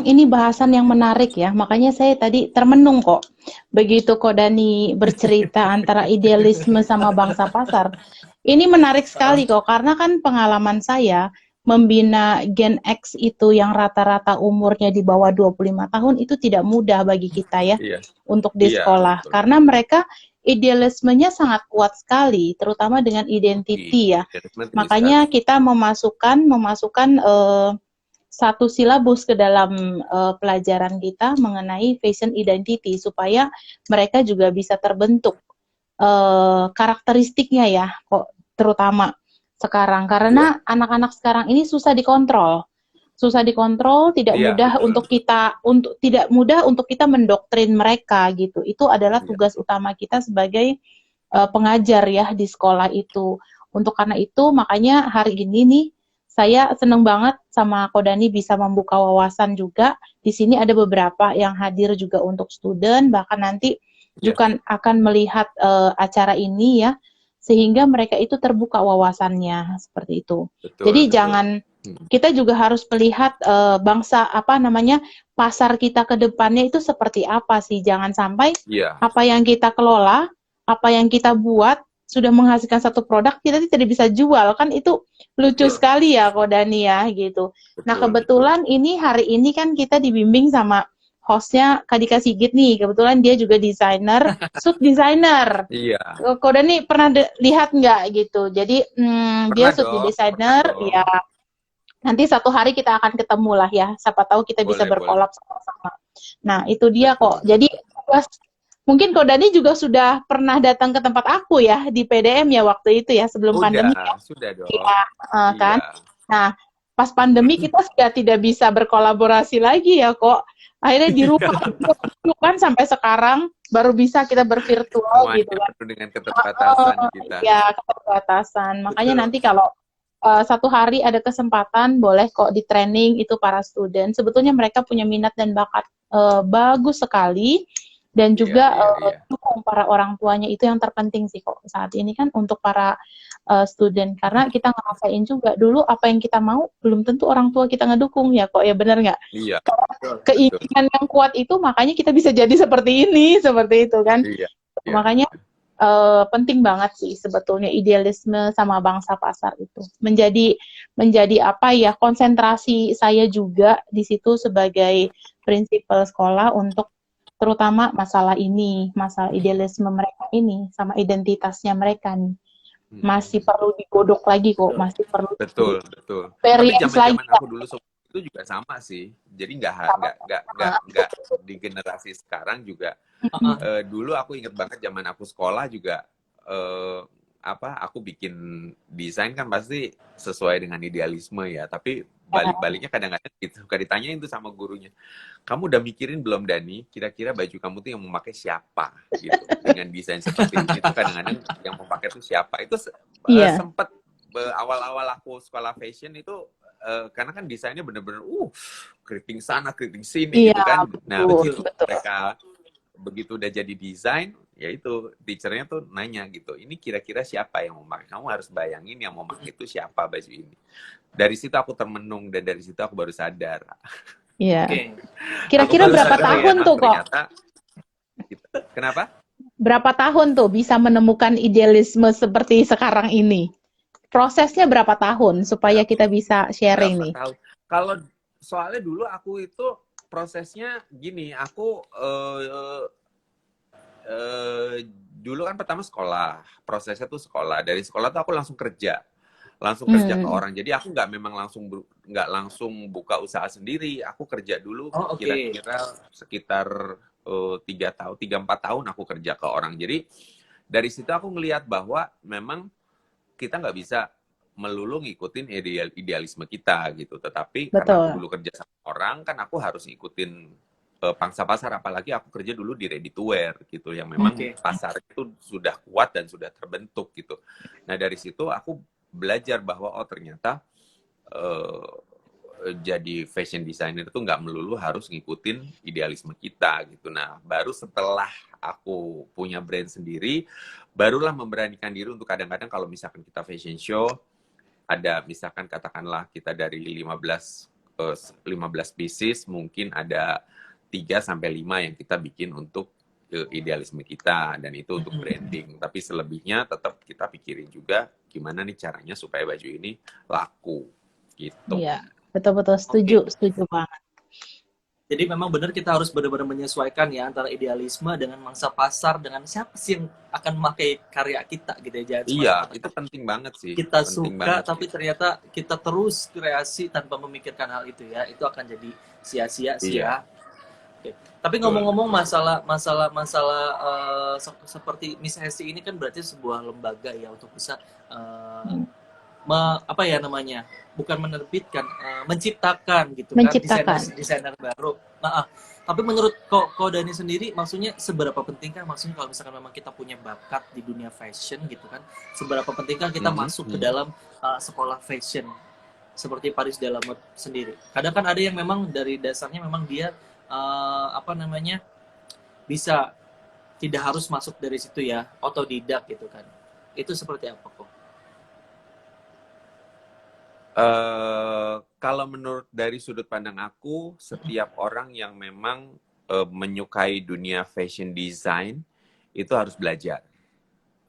Ini bahasan yang menarik ya, makanya saya tadi termenung kok. Begitu Kodani bercerita antara idealisme sama bangsa pasar. Ini menarik sekali kok, karena kan pengalaman saya membina Gen X itu yang rata-rata umurnya di bawah 25 tahun itu tidak mudah bagi kita ya untuk di sekolah. Karena mereka idealismenya sangat kuat sekali, terutama dengan identity ya. Makanya kita memasukkan satu silabus ke dalam pelajaran kita mengenai fashion identity supaya mereka juga bisa terbentuk karakteristiknya ya, kok terutama sekarang karena anak-anak sekarang ini susah dikontrol, tidak mudah untuk kita mendoktrin mereka gitu. Itu adalah tugas utama kita sebagai pengajar ya di sekolah itu. Untuk karena itu makanya hari ini nih saya senang banget sama Kodani bisa membuka wawasan juga. Di sini ada beberapa yang hadir juga untuk student, bahkan nanti juga akan melihat acara ini ya, sehingga mereka itu terbuka wawasannya seperti itu. Jadi jangan, kita juga harus melihat pasar kita ke depannya itu seperti apa sih. Jangan sampai apa yang kita kelola, apa yang kita buat sudah menghasilkan satu produk kita tidak bisa jual, kan itu lucu sekali ya Kodani ya gitu. Nah kebetulan ini hari ini kan kita dibimbing sama hostnya Kak Dika Sigit nih, kebetulan dia juga desainer, suit designer. Kodani pernah lihat nggak gitu? Jadi dia suit designer, ya. Nanti satu hari kita akan ketemu lah ya, siapa tahu kita bisa berkolab sama-sama. Nah itu dia kok. Jadi mungkin Kodani juga sudah pernah datang ke tempat aku ya di PDM ya waktu itu ya sebelum pandemi ya. Sudah dong. Kan. Nah pas pandemi kita sudah tidak bisa berkolaborasi lagi ya kok. Akhirnya di rumah kan sampai sekarang baru bisa kita bervirtual gitu kan. Dengan keterbatasan kita. Ya keterbatasan. Makanya nanti kalau satu hari ada kesempatan boleh kok di training itu para student. Sebetulnya mereka punya minat dan bakat bagus sekali. Dan juga dukung para orang tuanya, itu yang terpenting sih kok saat ini kan untuk para student, karena kita ngerasain juga dulu apa yang kita mau belum tentu orang tua kita ngedukung ya kok ya, benar nggak? Keinginan yang kuat itu makanya kita bisa jadi seperti ini, seperti itu kan. Makanya penting banget sih sebetulnya idealisme sama bangsa pasar itu menjadi apa ya, konsentrasi saya juga di situ sebagai prinsipal sekolah untuk terutama masalah idealisme mereka ini sama identitasnya mereka nih masih perlu digodok lagi kok, masih perlu betul. Tapi zaman aku dulu itu juga sama sih, jadi nggak di generasi sekarang juga. Dulu aku inget banget zaman aku sekolah juga aku bikin desain kan pasti sesuai dengan idealisme ya, tapi balik-baliknya kadang-kadang gitu, suka ditanyain tuh sama gurunya, kamu udah mikirin belum Dani, kira-kira baju kamu tuh yang memakai siapa gitu, dengan desain seperti itu kadang-kadang yang memakai tuh siapa, itu sempet awal-awal aku sekolah fashion itu karena kan desainnya bener-bener keriting sana keriting sini Iya, gitu kan. Nah betul, begitu betul. mereka begitu udah jadi desain, ya itu teachernya tuh nanya gitu, ini kira-kira siapa yang mau pakai? Kamu harus bayangin yang mau pakai itu siapa baju ini. Dari situ aku termenung dan dari situ aku baru sadar. Iya. Oke. Aku Kira-kira baru berapa sadar tahun emang tuh kok? ternyata gitu. Kenapa? Berapa tahun tuh bisa menemukan idealisme seperti sekarang ini? Prosesnya berapa tahun supaya Berapa, kita bisa sharing berapa nih? tahun? Kalau soalnya dulu aku itu prosesnya gini, aku dulu kan pertama sekolah, prosesnya tuh sekolah. Dari sekolah tuh aku langsung kerja ke Hmm. orang. Jadi aku nggak memang nggak langsung buka usaha sendiri. Aku kerja dulu Oh, oke. kira-kira sekitar 3 tahun, 3-4 tahun aku kerja ke orang. Jadi dari situ aku ngelihat bahwa memang kita nggak bisa melulu ngikutin idealisme kita gitu. Tetapi karena aku Betul. dulu kerja sama orang, kan aku harus ngikutin pangsa pasar. Apalagi aku kerja dulu di ready to wear gitu, yang memang Oke. pasar itu sudah kuat dan sudah terbentuk gitu. Nah dari situ aku belajar bahwa ternyata eh, jadi fashion designer itu nggak melulu harus ngikutin idealisme kita gitu. Nah baru setelah aku punya brand sendiri, barulah memberanikan diri untuk kadang-kadang kalau misalkan kita fashion show, ada misalkan katakanlah kita dari 15 pieces, mungkin ada 3-5 yang kita bikin untuk idealisme kita, dan itu untuk branding. Tapi selebihnya tetap kita pikirin juga gimana nih caranya supaya baju ini laku gitu. Iya, betul-betul Oke. setuju banget. Jadi memang benar kita harus benar-benar menyesuaikan ya antara idealisme dengan mangsa pasar, dengan siapa sih yang akan memakai karya kita gitu ya. Jangan Iya, semata-mata itu penting banget sih, kita penting suka banget tapi sih. ternyata kita terus kreasi tanpa memikirkan hal itu ya. Itu akan jadi sia-sia sih Iya, ya. Oke. Tapi betul. ngomong-ngomong masalah seperti Miss Hesti ini kan berarti sebuah lembaga ya untuk bisa eh, Hmm. apa ya namanya, bukan menerbitkan, menciptakan gitu kan desainer Menciptakan. desainer baru. Nah, tapi menurut kok Dani sendiri, maksudnya seberapa pentingkah, maksudnya kalau misalkan memang kita punya bakat di dunia fashion gitu kan, seberapa pentingkah kita Mhm, masuk ke mhm. dalam sekolah fashion seperti Paris Delamotte sendiri. Kadang kan ada yang memang dari dasarnya memang dia apa namanya, bisa tidak harus masuk dari situ ya, otodidak gitu kan. Itu seperti apa kok? Kalau menurut dari sudut pandang aku, setiap orang yang memang menyukai dunia fashion design itu harus belajar.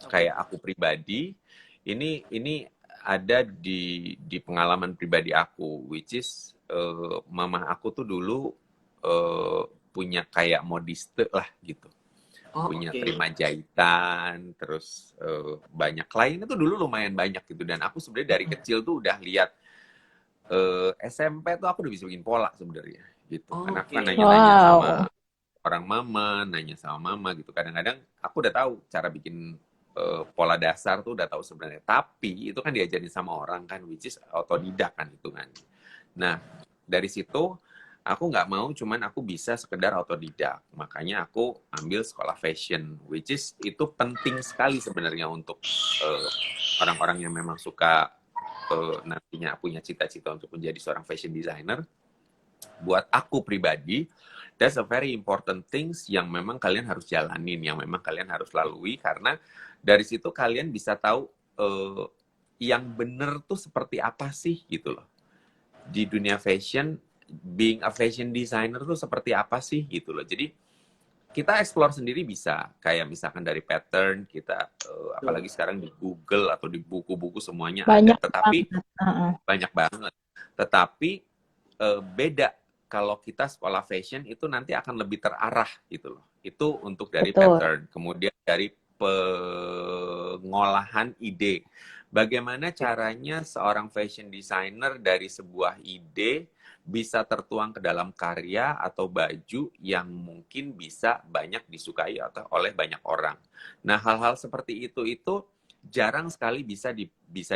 Oke. Kayak aku pribadi, ini ada di pengalaman pribadi aku, which is mama aku tuh dulu punya kayak modiste lah gitu, Oh, punya oke. terima jahitan, terus banyak klien itu dulu lumayan banyak gitu. Dan aku sebenarnya dari kecil tuh udah lihat SMP tuh aku udah bisa bikin pola sebenarnya gitu. Oh, Karena aku kan oke. nanya-nanya sama Wow. orang mama, nanya sama mama gitu. Kadang-kadang aku udah tahu cara bikin pola dasar tuh udah tahu sebenarnya. Tapi itu kan diajarin sama orang kan, which is otodidak kan itu kan. Nah dari situ aku nggak mau cuman aku bisa sekedar otodidak. Makanya aku ambil sekolah fashion, which is itu penting sekali sebenarnya untuk orang-orang yang memang suka nantinya punya cita-cita untuk menjadi seorang fashion designer. Buat aku pribadi, that's a very important things yang memang kalian harus jalanin, yang memang kalian harus lalui, karena dari situ kalian bisa tahu yang bener tuh seperti apa sih gitu loh. Di dunia fashion, being a fashion designer tuh seperti apa sih gitu loh. Jadi kita explore sendiri bisa, kayak misalkan dari pattern kita, apalagi sekarang di Google atau di buku-buku semuanya ada, Banyak tetapi banget. Heeh. banyak banget. Tetapi beda kalau kita sekolah fashion itu nanti akan lebih terarah gitu loh. Itu untuk dari Betul. pattern, kemudian dari pengolahan ide. Bagaimana caranya seorang fashion designer dari sebuah ide bisa tertuang ke dalam karya atau baju yang mungkin bisa banyak disukai atau oleh banyak orang. Nah, hal-hal seperti itu jarang sekali bisa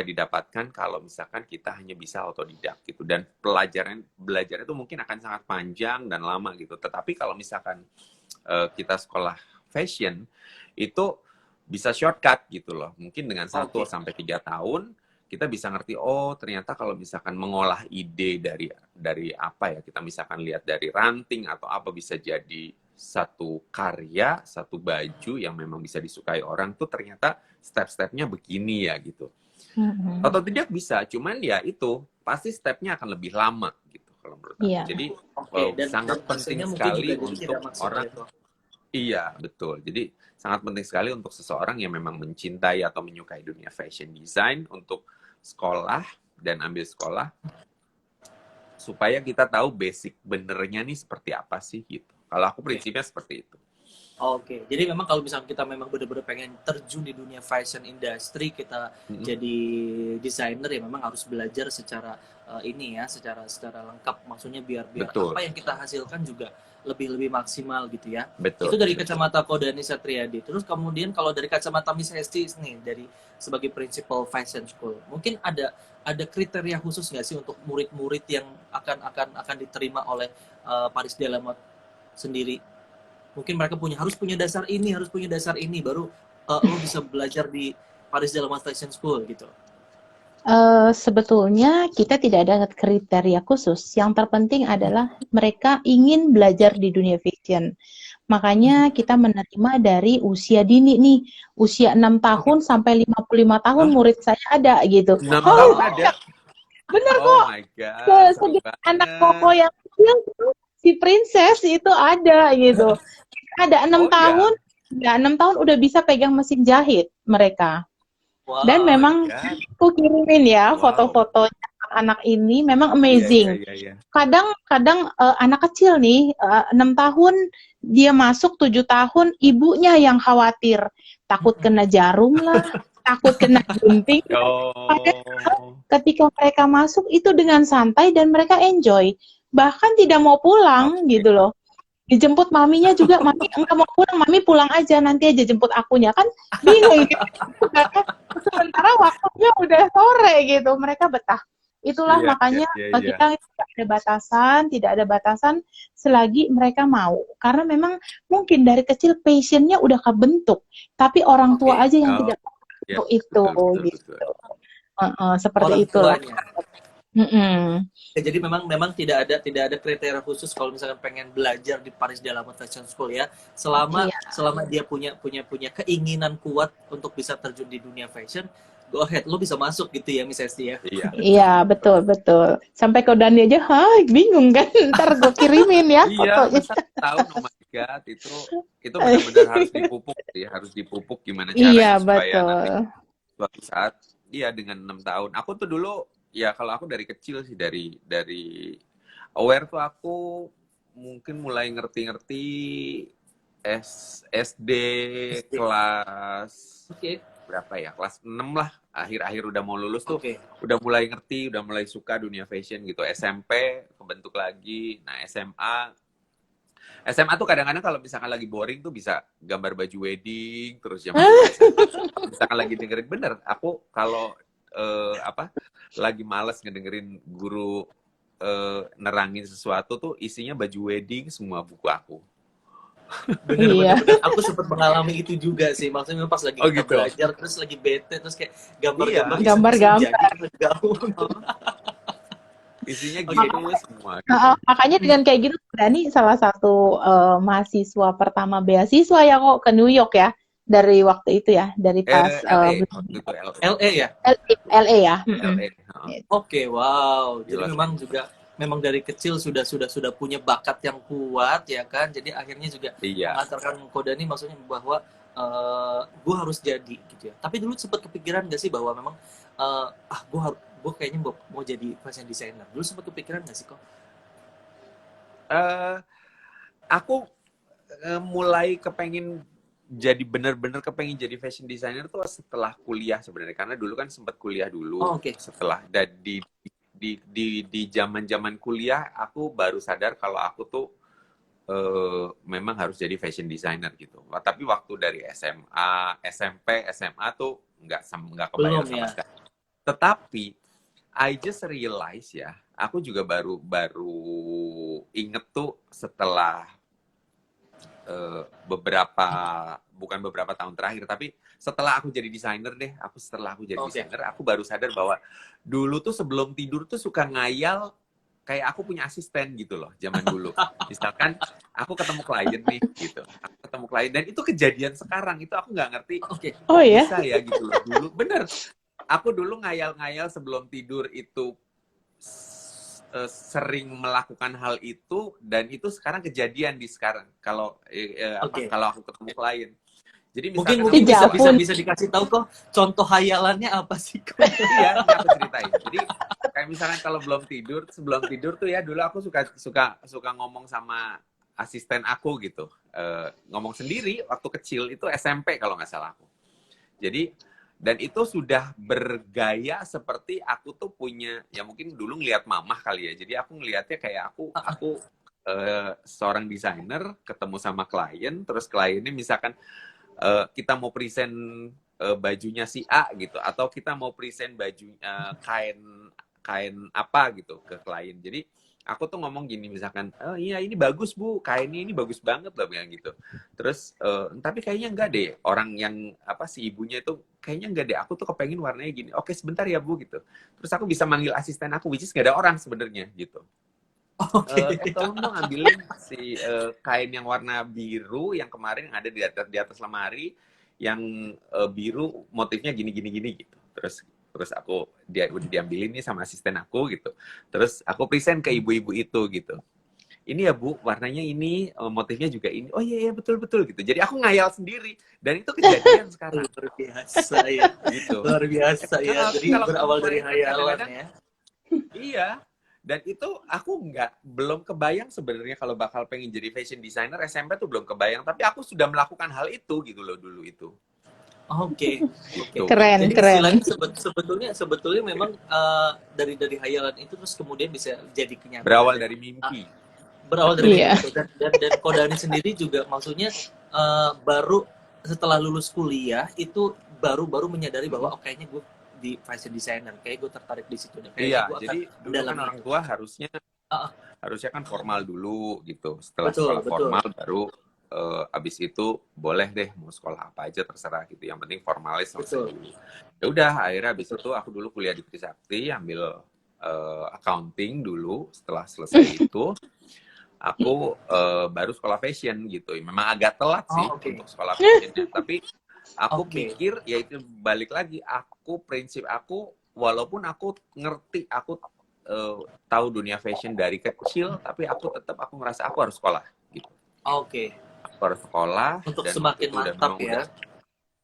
didapatkan kalau misalkan kita hanya bisa otodidak gitu, dan belajar itu mungkin akan sangat panjang dan lama gitu. Tetapi kalau misalkan kita sekolah fashion itu bisa shortcut gitu loh, mungkin dengan 1 Oke. sampai 3 tahun kita bisa ngerti, oh ternyata kalau misalkan mengolah ide dari apa ya, kita misalkan lihat dari ranting atau apa, bisa jadi satu karya, satu baju yang memang bisa disukai orang tuh ternyata step-stepnya begini ya gitu. Mm-mm. Atau tidak bisa, cuman ya itu pasti stepnya akan lebih lama gitu kalau menurut aku. Iya. Jadi Oke, sangat penting hasilnya mungkin sekali juga jadi untuk tidak maksimal orang. itu. Iya, betul. Jadi sangat penting sekali untuk seseorang yang memang mencintai atau menyukai dunia fashion design untuk sekolah dan ambil sekolah supaya kita tahu basic benernya nih seperti apa sih gitu. Kalau aku prinsipnya seperti itu. Oke, jadi memang kalau misalnya kita memang benar-benar pengen terjun di dunia fashion industry, kita Mm-mm. jadi desainer ya memang harus belajar secara ini ya, secara lengkap. Maksudnya biar biar Betul, apa yang kita hasilkan juga lebih maksimal gitu ya. betul, Itu dari betul. kacamata Kodani Satriadi. Terus kemudian kalau dari kacamata Miss Hesti nih, dari sebagai principal fashion school, mungkin ada kriteria khusus nggak sih untuk murid-murid yang akan diterima oleh Paris Delamotte sendiri? Mungkin mereka harus punya dasar ini baru lo bisa belajar di Paris Delamotte Fashion School gitu. Sebetulnya kita tidak ada kriteria khusus. Yang terpenting adalah mereka ingin belajar di dunia fashion. Makanya kita menerima dari usia dini nih, usia 6 tahun sampai 55 tahun Hah? murid saya ada gitu. 6 Oh, tahun ada? bener Oh kok. my God, seru Segede anak koko banget. yang kecil tuh, si princess itu ada gitu. Ada 6 Oh tahun, ya, ya 6 tahun udah bisa pegang mesin jahit mereka. Dan oh my Wow. memang God, aku kirimin ya wow. foto-fotonya anak ini memang Iya, iya, amazing. iya, iya. Kadang-kadang anak kecil nih 6 tahun dia masuk 7 tahun ibunya yang khawatir, takut kena jarum lah, takut kena gunting. Padahal Oh, ketika mereka masuk itu dengan santai dan mereka enjoy. Bahkan tidak mau pulang oke. gitu loh. Dijemput maminya juga, mami enggak mau pulang, mami pulang aja, nanti aja jemput akunya. Kan bingung gitu. Sementara waktunya udah sore gitu, mereka betah. Itulah Iya, iya, makanya iya, iya. kita tidak ada batasan selagi mereka mau. Karena memang mungkin dari kecil passionnya udah kebentuk, tapi orang tua Oke. aja yang Oh, tidak iya, untuk itu betul, betul, gitu. betul. Seperti Orang itulah. tuanya. Mm-mm. Ya, jadi memang tidak ada kriteria khusus kalau misalkan pengen belajar di Paris Delamotte Fashion School ya. Selama Iya. selama dia punya keinginan kuat untuk bisa terjun di dunia fashion, go ahead, lo bisa masuk gitu ya Miss Esti ya. Iya, Iya, betul, betul. Sampai ke Dani aja, bingung kan? Ntar gue kirimin ya iya, fotonya. masa tahun, oh my God, itu benar-benar harus dipupuk sih, harus dipupuk gimana Iya, caranya supaya nanti betul. suatu saat, iya dengan 6 tahun. Aku tuh dulu, ya kalau aku dari kecil sih, dari aware tuh aku mungkin mulai ngerti-ngerti SD SD. kelas Oke. berapa ya? Kelas 6 lah. Akhir-akhir udah mau lulus tuh Oke. udah mulai ngerti, udah mulai suka dunia fashion gitu. SMP kebentuk lagi. Nah, SMA tuh kadang-kadang kalau misalkan lagi boring tuh bisa gambar baju wedding terus zaman dulu SMA. Misalkan lagi dengerin, bener, aku kalau apa lagi males ngedengerin guru nerangin sesuatu tuh isinya baju wedding semua buku aku. Iya, Bener-bener aku sempat mengalami itu juga sih. Maksudnya pas lagi Oh kita gitu. belajar terus lagi bete terus kayak gambar-gambar Iya, iseng-iseng gambar-gambar. jadi gaun. isinya Oke. gitu semua gitu. Makanya dengan kayak gitu, Dani salah satu mahasiswa pertama beasiswa ya kok ke New York ya. Dari waktu itu ya, dari pas LA waktu itu LA. LA ya? LA ya. Mm-mm. LA. Heeh. Oke, wow. Di Jadi Los memang dari kecil sudah punya bakat yang kuat ya kan. Jadi akhirnya juga Iya. mengantarkan Kodani maksudnya bahwa gue harus jadi gitu ya. Tapi dulu sempat kepikiran gak sih bahwa memang gue kayaknya mau jadi fashion designer. Dulu sempat kepikiran gak sih kok? Eh, aku mulai bener-bener kepengen jadi fashion designer tuh setelah kuliah sebenarnya, karena dulu kan sempat kuliah dulu. Oh, oke. Setelah dan di zaman kuliah aku baru sadar kalau aku tuh memang harus jadi fashion designer gitu. Tapi waktu dari SMA, SMP, SMA tuh nggak kebayang Belum sama ya. sekali. Tetapi I just realize ya, aku juga baru inget tuh setelah bukan beberapa tahun terakhir, tapi setelah aku jadi desainer deh, aku baru sadar bahwa dulu tuh sebelum tidur tuh suka ngayal kayak aku punya asisten gitu loh, zaman dulu. Misalkan aku ketemu klien nih gitu, aku ketemu klien dan itu kejadian sekarang, itu aku nggak ngerti Oh ya? bisa ya gitu loh. Dulu bener, aku dulu ngayal-ngayal sebelum tidur itu sering melakukan hal itu dan itu sekarang kejadian di sekarang kalau kalau aku ketemu klien. Jadi Mungkin misalkan bisa dikasih tahu kok contoh hayalannya apa sih kok? iya, ini aku ceritain. Jadi kayak misalkan kalau sebelum tidur tuh ya dulu aku suka ngomong sama asisten aku gitu. Ngomong sendiri waktu kecil itu SMP kalau nggak salah aku. Jadi dan itu sudah bergaya seperti aku tuh punya, ya mungkin dulu ngelihat mamah kali ya. Jadi aku ngelihatnya kayak aku seorang desainer ketemu sama klien, terus kliennya misalkan kita mau present bajunya si A gitu, atau kita mau present baju kain apa gitu ke klien. Jadi aku tuh ngomong gini misalkan, oh iya ini bagus Bu, kainnya ini bagus banget lah bilang gitu. Terus tapi kayaknya enggak deh, orang yang si ibunya itu kayaknya enggak deh, aku tuh kepengen warnanya gini. Oke sebentar ya Bu gitu. Terus aku bisa manggil asisten aku, which is gak ada orang sebenarnya gitu. Tolong dong ambilin si kain yang warna biru yang kemarin yang ada di atas lemari, yang biru motifnya gini gitu. Terus aku udah diambilin nih sama asisten aku gitu. Terus aku present ke ibu-ibu itu gitu. Ini ya Bu, warnanya ini, motifnya juga ini. Oh iya betul gitu. Jadi aku ngayal sendiri dan itu kejadian sekarang. Luar biasa ya. Gitu. Luar biasa ya. Jadi berawal dari hayalan ya. Iya. Dan itu aku belum kebayang sebenarnya kalau bakal pengen jadi fashion designer. SMP tuh belum kebayang, tapi aku sudah melakukan hal itu gitu loh dulu itu. Oke. Keren. Jadi istilahnya sebetulnya memang dari hayalan itu terus kemudian bisa jadi kenyataan. Berawal dari mimpi. Mimpi. Dan Kodani sendiri juga maksudnya baru setelah lulus kuliah itu baru menyadari bahwa kayaknya gue di fashion designer, kayak gue tertarik di situ. Iya, jadi dulu kan orang tua harusnya kan formal dulu gitu. Setelah sekolah formal baru abis itu boleh deh mau sekolah apa aja terserah gitu. Yang penting formalis selesai dulu. Ya udah, akhirnya abis itu aku dulu kuliah di Trisakti, ambil accounting dulu. Setelah selesai itu aku baru sekolah fashion gitu. Memang agak telat sih untuk sekolah fashionnya, tapi aku pikir ya itu balik lagi, prinsip aku walaupun aku ngerti, aku tahu dunia fashion dari kecil, tapi aku ngerasa aku harus sekolah gitu. Aku harus sekolah untuk dan semakin mantap ya.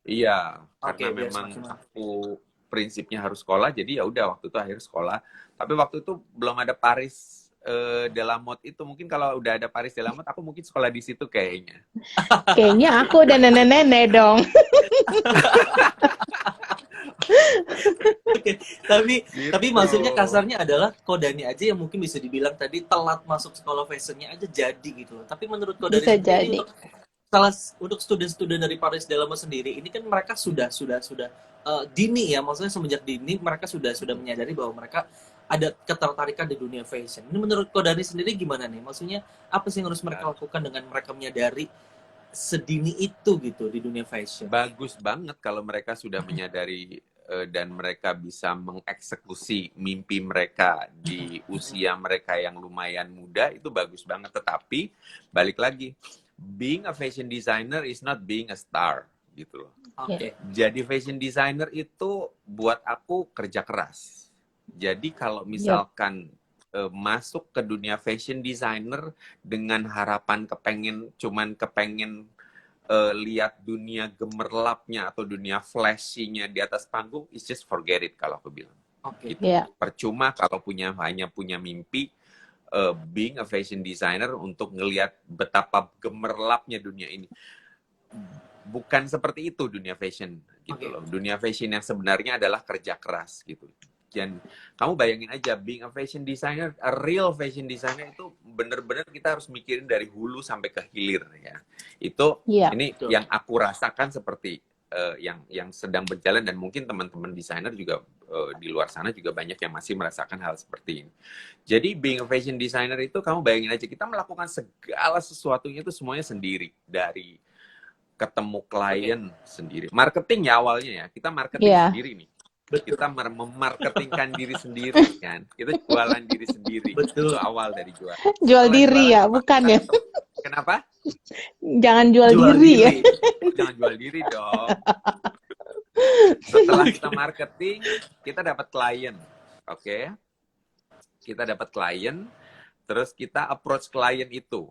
Iya, karena memang aku prinsipnya harus sekolah, jadi ya udah waktu itu akhir sekolah. Tapi waktu itu belum ada Paris Delamot itu. Mungkin kalau udah ada Paris Delamot, aku mungkin sekolah di situ kayaknya. Kayaknya aku udah nenek-nenek dong. Tapi maksudnya kasarnya adalah Kodani aja yang mungkin bisa dibilang tadi telat masuk sekolah fashionnya aja jadi gitu loh. Tapi menurut Kodani sendiri untuk student-student dari Paris Delamot sendiri ini kan mereka sudah dini ya, maksudnya semenjak dini mereka sudah menyadari bahwa mereka ada ketertarikan di dunia fashion. Ini menurut Kodani sendiri gimana nih? Maksudnya apa sih yang harus mereka lakukan dengan mereka menyadari sedini itu gitu di dunia fashion? Bagus banget kalau mereka sudah menyadari dan mereka bisa mengeksekusi mimpi mereka di usia mereka yang lumayan muda, itu bagus banget. Tetapi balik lagi, being a fashion designer is not being a star gitu loh. Jadi fashion designer itu buat aku kerja keras. Jadi kalau misalkan masuk ke dunia fashion designer dengan harapan kepengen lihat dunia gemerlapnya atau dunia flashy-nya di atas panggung, it's just forget it kalau aku bilang. Gitu. Percuma kalau hanya punya mimpi being a fashion designer untuk ngelihat betapa gemerlapnya dunia ini. Bukan seperti itu dunia fashion gitu loh. Dunia fashion yang sebenarnya adalah kerja keras gitu. Dan kamu bayangin aja, being a fashion designer, a real fashion designer itu bener-bener kita harus mikirin dari hulu sampai ke hilir ya. Itu ini yang aku rasakan seperti yang sedang berjalan, dan mungkin teman-teman desainer juga di luar sana juga banyak yang masih merasakan hal seperti ini. Jadi being a fashion designer itu, kamu bayangin aja, kita melakukan segala sesuatunya itu semuanya sendiri, dari ketemu klien sendiri. Marketing ya awalnya ya, kita marketing Iya. sendiri nih. Kita memarketingkan diri sendiri kan. Kita jualan diri sendiri. Betul. Itu awal dari jualan. Jual Setelah diri jualan, ya, apa? bukan Kita ya? tetap- Kenapa? Jangan jual Jual diri ya. Jangan jual diri dong. Setelah kita marketing, kita dapat klien. Oke. Kita dapat klien, terus kita approach klien itu.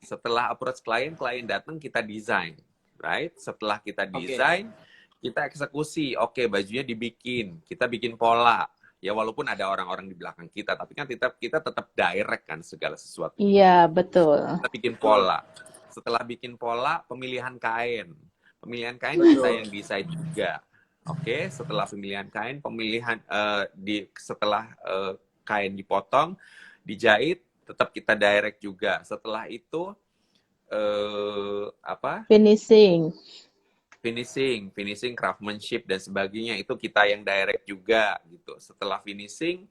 Setelah approach klien, klien datang, kita desain. Right? Setelah kita desain, kita eksekusi. Oke, bajunya dibikin. Kita bikin pola. Ya walaupun ada orang-orang di belakang kita, tapi kan kita tetap direct kan segala sesuatu. Iya, betul. Kita bikin pola. Setelah bikin pola, pemilihan kain. Pemilihan kain kita yang desain juga. Oke, setelah pemilihan kain, setelah kain dipotong, dijahit, tetap kita direct juga. Setelah itu finishing, craftsmanship dan sebagainya, itu kita yang direct juga gitu. Setelah finishing,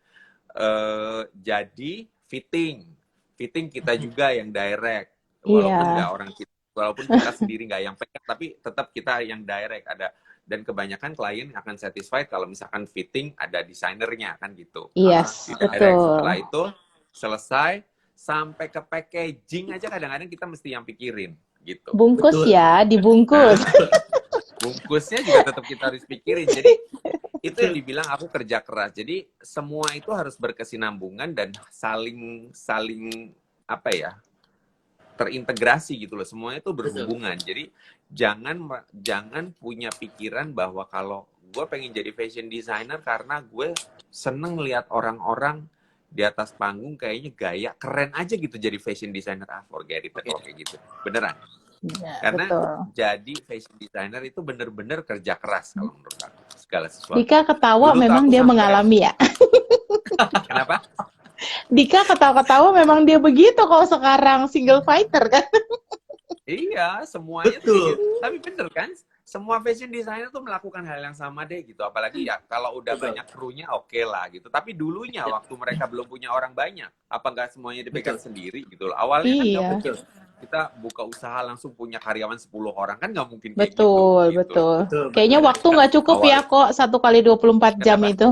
jadi fitting kita juga yang direct, walaupun nggak orang kita, walaupun kita sendiri nggak yang pegang, tapi tetap kita yang direct ada. Dan kebanyakan klien akan satisfied kalau misalkan fitting ada desainernya kan gitu. Yes, Direct. betul. Setelah itu selesai, sampai ke packaging aja kadang-kadang kita mesti yang pikirin gitu. Bungkus Betul. ya, dibungkus. Bungkusnya juga tetap kita harus pikirin. Jadi itu yang dibilang aku kerja keras. Jadi semua itu harus berkesinambungan dan saling apa ya, terintegrasi gitu loh. Semuanya itu berhubungan. Jadi jangan punya pikiran bahwa kalau gue pengen jadi fashion designer karena gue seneng lihat orang-orang di atas panggung kayaknya gaya keren aja gitu jadi fashion designer. Forget it, kalau kayak gitu. Beneran. Ya, Karena betul. jadi fashion designer itu bener-bener kerja keras kalau menurut aku. Segala sesuatu. Dika ketawa Dulu tuh memang aku dia sampai- mengalami ya. Kenapa? Dika ketawa-ketawa memang dia begitu kalau sekarang single fighter kan. Iya, semuanya Betul. tuh gitu. Tapi bener kan? Semua fashion designer tuh melakukan hal yang sama deh gitu. Apalagi ya kalau udah Betul. banyak krunya oke lah gitu. Tapi dulunya waktu mereka belum punya orang banyak, apa nggak semuanya dipegang sendiri gitu loh. Awalnya kan nggak Iya. mungkin kita buka usaha langsung punya karyawan 10 orang, kan nggak mungkin kayak Betul, gitu. betul. Betul. Kayaknya waktu nggak cukup ya kok 1 kali 24 jam Kenapa? itu.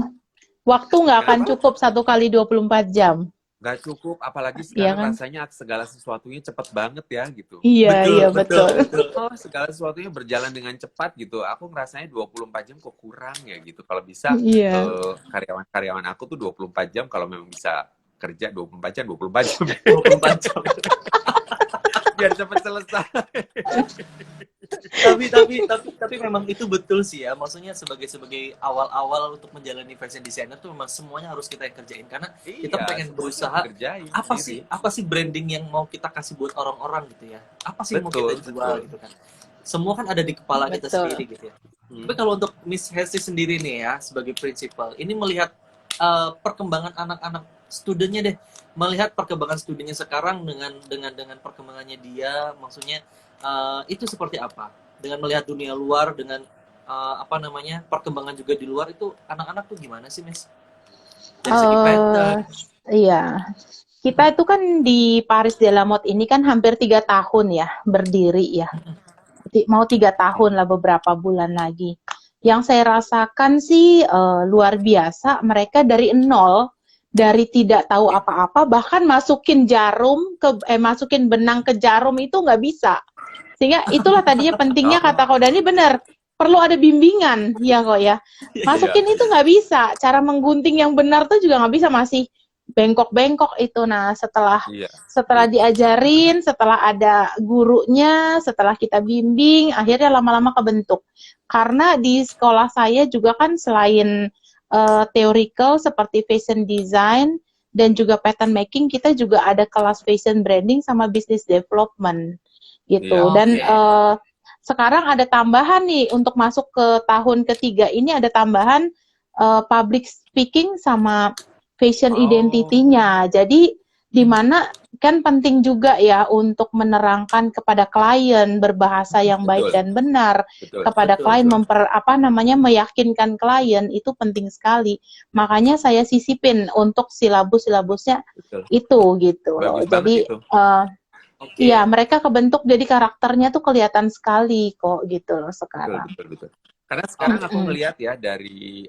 Waktu nggak akan Kenapa? cukup 1 kali 24 jam. Nggak cukup, apalagi Iya sekarang kan? rasanya segala sesuatunya cepat banget ya gitu. Iya, iya betul. Oh, segala sesuatunya berjalan dengan cepat gitu. Aku ngerasanya 24 jam kok kurang ya gitu. Kalau bisa Iya. karyawan-karyawan aku tuh 24 jam, kalau memang bisa kerja 24 jam, 24 jam. 24 jam. Biar cepat selesai. tapi memang itu betul sih ya. Maksudnya sebagai awal-awal untuk menjalani fashion designer tuh memang semuanya harus kita yang kerjain, karena kita pengen berusaha apa sih branding yang mau kita kasih buat orang-orang gitu ya. Apa sih yang mau kita jual gitu kan. Semua kan ada di kepala kita sendiri gitu ya. Tapi kalau untuk Miss Hesti sendiri nih ya sebagai principal, ini melihat perkembangan anak-anak studentnya deh, melihat perkembangan studinya sekarang dengan perkembangannya dia, maksudnya itu seperti apa? Dengan melihat dunia luar, dengan perkembangan juga di luar, itu anak-anak tuh gimana sih, Miss? Dari segi pattern. Iya. Kita itu kan di Paris de la Mode ini kan hampir 3 tahun ya berdiri ya. Mau 3 tahun lah, beberapa bulan lagi. Yang saya rasakan sih luar biasa. Mereka dari nol, dari tidak tahu apa-apa, bahkan masukin benang ke jarum itu nggak bisa. Sehingga itulah tadinya pentingnya kata Ko Dani benar, perlu ada bimbingan ya kok ya. Masukin itu nggak bisa, cara menggunting yang benar tuh juga nggak bisa, masih bengkok-bengkok itu. Nah setelah diajarin, setelah ada gurunya, setelah kita bimbing, akhirnya lama-lama kebentuk. Karena di sekolah saya juga kan selain theoretical seperti fashion design dan juga pattern making, kita juga ada kelas fashion branding sama business development gitu. Dan sekarang ada tambahan nih untuk masuk ke tahun ketiga ini, ada tambahan public speaking sama fashion identity-nya. Jadi Dimana kan penting juga ya untuk menerangkan kepada klien berbahasa yang baik Betul, dan benar betul, kepada klien, meyakinkan klien itu penting sekali. Makanya saya sisipin untuk silabus-silabusnya betul. itu gitu loh. Bagus banget Jadi itu. iya, Oke. mereka kebentuk jadi karakternya tuh kelihatan sekali kok gitu loh Betul, sekarang. betul, betul. Karena sekarang aku Mm-mm. ngelihat ya dari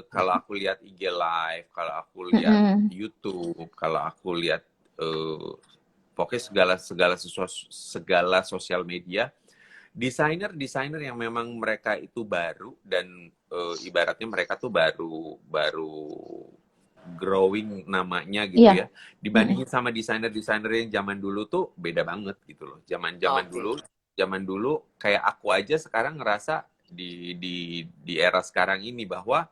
kalau aku lihat IG Live, kalau aku lihat Mm-mm. YouTube, kalau aku lihat eh, pokoknya segala sosial media, desainer yang memang mereka itu baru dan ibaratnya mereka tuh baru baru growing namanya gitu Iya. ya. Dibandingin sama desainer-desainer yang zaman dulu tuh beda banget gitu loh. Oke. Zaman dulu kayak aku aja sekarang ngerasa di era sekarang ini bahwa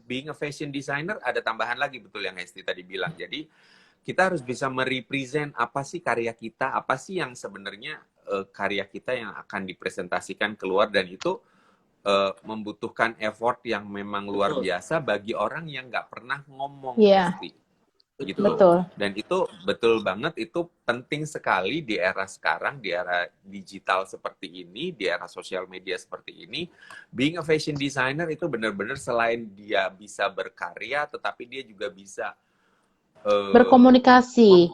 being a fashion designer ada tambahan lagi, betul yang Hesti tadi bilang. Jadi kita harus bisa merepresent apa sih karya kita, apa sih yang sebenarnya karya kita yang akan dipresentasikan keluar, dan itu membutuhkan effort yang memang luar Betul. biasa bagi orang yang nggak pernah ngomong, Iya, Hesti. Gitu loh. Betul. betul. Dan itu betul banget, itu penting sekali di era sekarang, di era digital seperti ini, di era sosial media seperti ini. Being a fashion designer itu benar-benar selain dia bisa berkarya, tetapi dia juga bisa Berkomunikasi.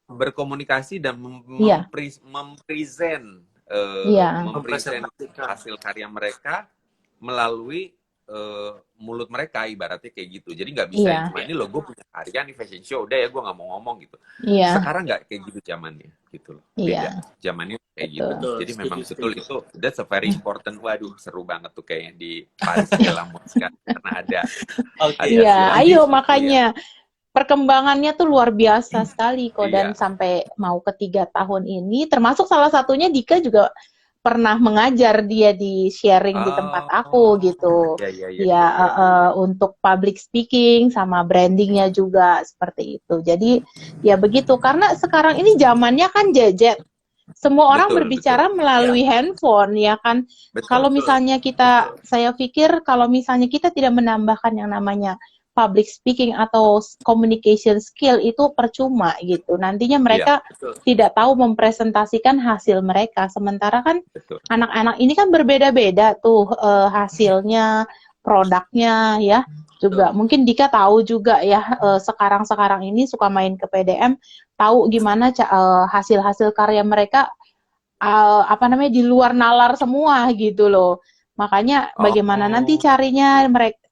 berkomunikasi dan Iya, mempresent iya, Mempresentasikan. hasil karya mereka melalui mulut mereka, ibaratnya kayak gitu. Jadi nggak bisa yang iya, cuma ini loh gue punya karya nih fashion show, udah ya gue nggak mau ngomong gitu. iya, Sekarang nggak kayak gitu zamannya gitu loh, beda iya, zamannya kayak gitu. betul. Betul, Jadi setuju, memang betul setuju. itu, that's a very important. Waduh, seru banget tuh kayaknya di Paris Delamont sekarang karena ada Oke. Iya, si ayo Latif itu ya. makanya perkembangannya tuh luar biasa sekali kok, dan Iya. sampai mau ke 3 tahun ini, termasuk salah satunya Dika juga pernah mengajar, dia di sharing di tempat aku Oh, gitu. ya ya ya Dia ya ya. untuk public speaking sama brandingnya juga seperti itu. Jadi ya begitu, karena sekarang ini zamannya kan gadget. Semua orang Betul, betul. berbicara Ya, melalui handphone, ya kan? Betul. Kalau betul. misalnya Betul. saya pikir kalau misalnya kita tidak menambahkan yang namanya public speaking atau communication skill, itu percuma gitu. Nantinya Iya, mereka Betul. tidak tahu mempresentasikan hasil mereka. Sementara kan betul. anak-anak ini kan berbeda-beda tuh hasilnya, produknya ya. Juga Betul. mungkin Dika tahu juga ya, sekarang-sekarang ini suka main ke PDM, tahu gimana hasil-hasil karya mereka apa namanya di luar nalar semua gitu loh. Makanya bagaimana nanti Oh,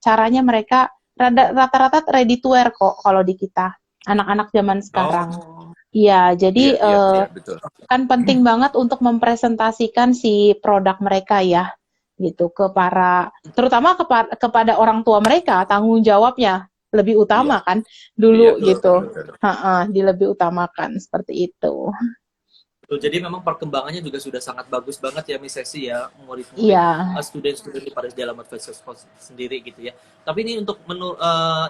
caranya mereka rata-rata ready to wear kok kalau di kita anak-anak zaman sekarang. oh, Iya, iya, jadi iya, iya, betul. kan penting banget untuk mempresentasikan si produk mereka ya, gitu ke terutama kepada orang tua mereka, tanggung jawabnya lebih Iya, utama kan iya, dulu betul, gitu. betul. Dilebih utamakan seperti itu. Betul, jadi memang perkembangannya juga sudah sangat bagus banget ya Miss Sesi ya, murid-murid, Iya, student-student di Paris Delamat Festival sendiri gitu ya. Tapi ini untuk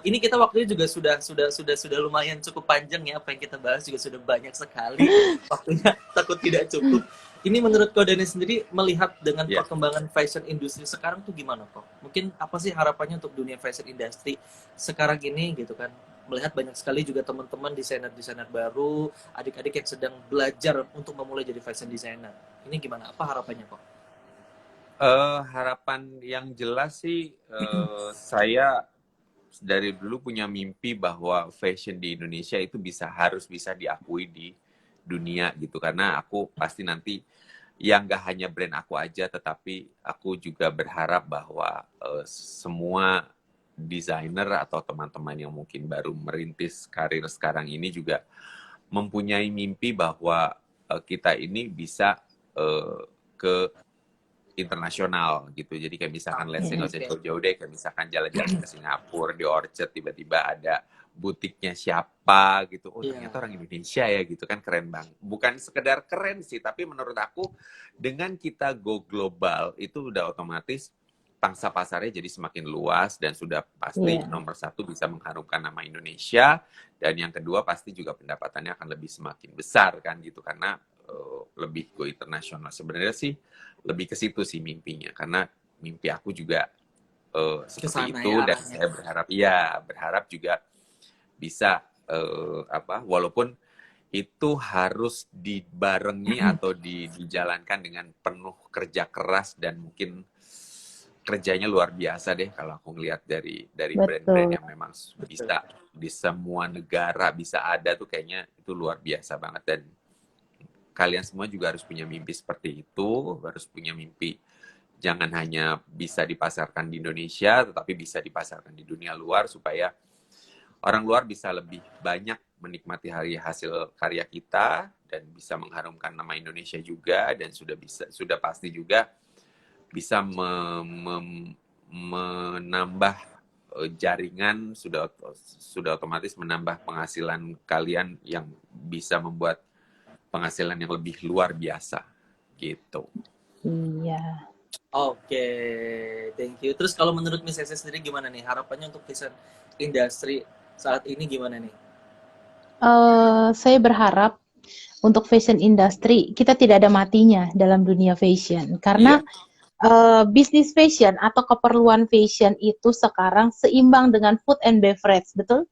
ini kita waktunya juga sudah lumayan cukup panjang ya, apa yang kita bahas juga sudah banyak sekali. Waktunya takut tidak cukup. Ini menurut Ko Dennis sendiri melihat dengan Iya. perkembangan fashion industri sekarang tuh gimana kok? Mungkin apa sih harapannya untuk dunia fashion industry sekarang ini gitu kan? Melihat banyak sekali juga teman-teman desainer-desainer baru, adik-adik yang sedang belajar untuk memulai jadi fashion designer. Ini gimana? Apa harapannya kok? Harapan yang jelas sih, saya dari dulu punya mimpi bahwa fashion di Indonesia itu harus bisa diakui di dunia gitu. Karena aku pasti nanti yang gak hanya brand aku aja, tetapi aku juga berharap bahwa semua desainer atau teman-teman yang mungkin baru merintis karir sekarang ini juga mempunyai mimpi bahwa kita ini bisa ke internasional gitu. Jadi kayak misalkan let's say nggak usah jauh-jauh deh, kayak misalkan jalan-jalan ke Singapura di Orchard, tiba-tiba ada butiknya siapa gitu. Oh, ternyata orang Indonesia ya gitu kan, keren banget. Bukan sekedar keren sih, tapi menurut aku dengan kita go global itu udah otomatis pangsa pasarnya jadi semakin luas, dan sudah pasti nomor satu bisa mengharumkan nama Indonesia, dan yang kedua pasti juga pendapatannya akan lebih semakin besar kan gitu, karena lebih go internasional. Sebenarnya sih lebih ke situ sih mimpinya, karena mimpi aku juga seperti Kesana itu, ya dan arahnya. saya berharap juga bisa walaupun itu harus dibarengi atau dijalankan dengan penuh kerja keras dan mungkin kerjanya luar biasa deh kalau aku ngelihat dari brand-brand Betul. yang memang bisa di semua negara bisa ada tuh, kayaknya itu luar biasa banget. Dan kalian semua juga harus punya mimpi seperti itu, harus punya mimpi jangan hanya bisa dipasarkan di Indonesia tetapi bisa dipasarkan di dunia luar supaya orang luar bisa lebih banyak menikmati hasil karya kita dan bisa mengharumkan nama Indonesia juga, dan sudah pasti juga bisa menambah jaringan, sudah otomatis menambah penghasilan kalian yang bisa membuat penghasilan yang lebih luar biasa gitu. Iya. Oke, thank you. Terus kalau menurut Miss Ese sendiri gimana nih harapannya untuk fashion industry saat ini gimana nih? Saya berharap untuk fashion industry kita tidak ada matinya dalam dunia fashion, karena bisnis fashion atau keperluan fashion itu sekarang seimbang dengan food and beverage, betul?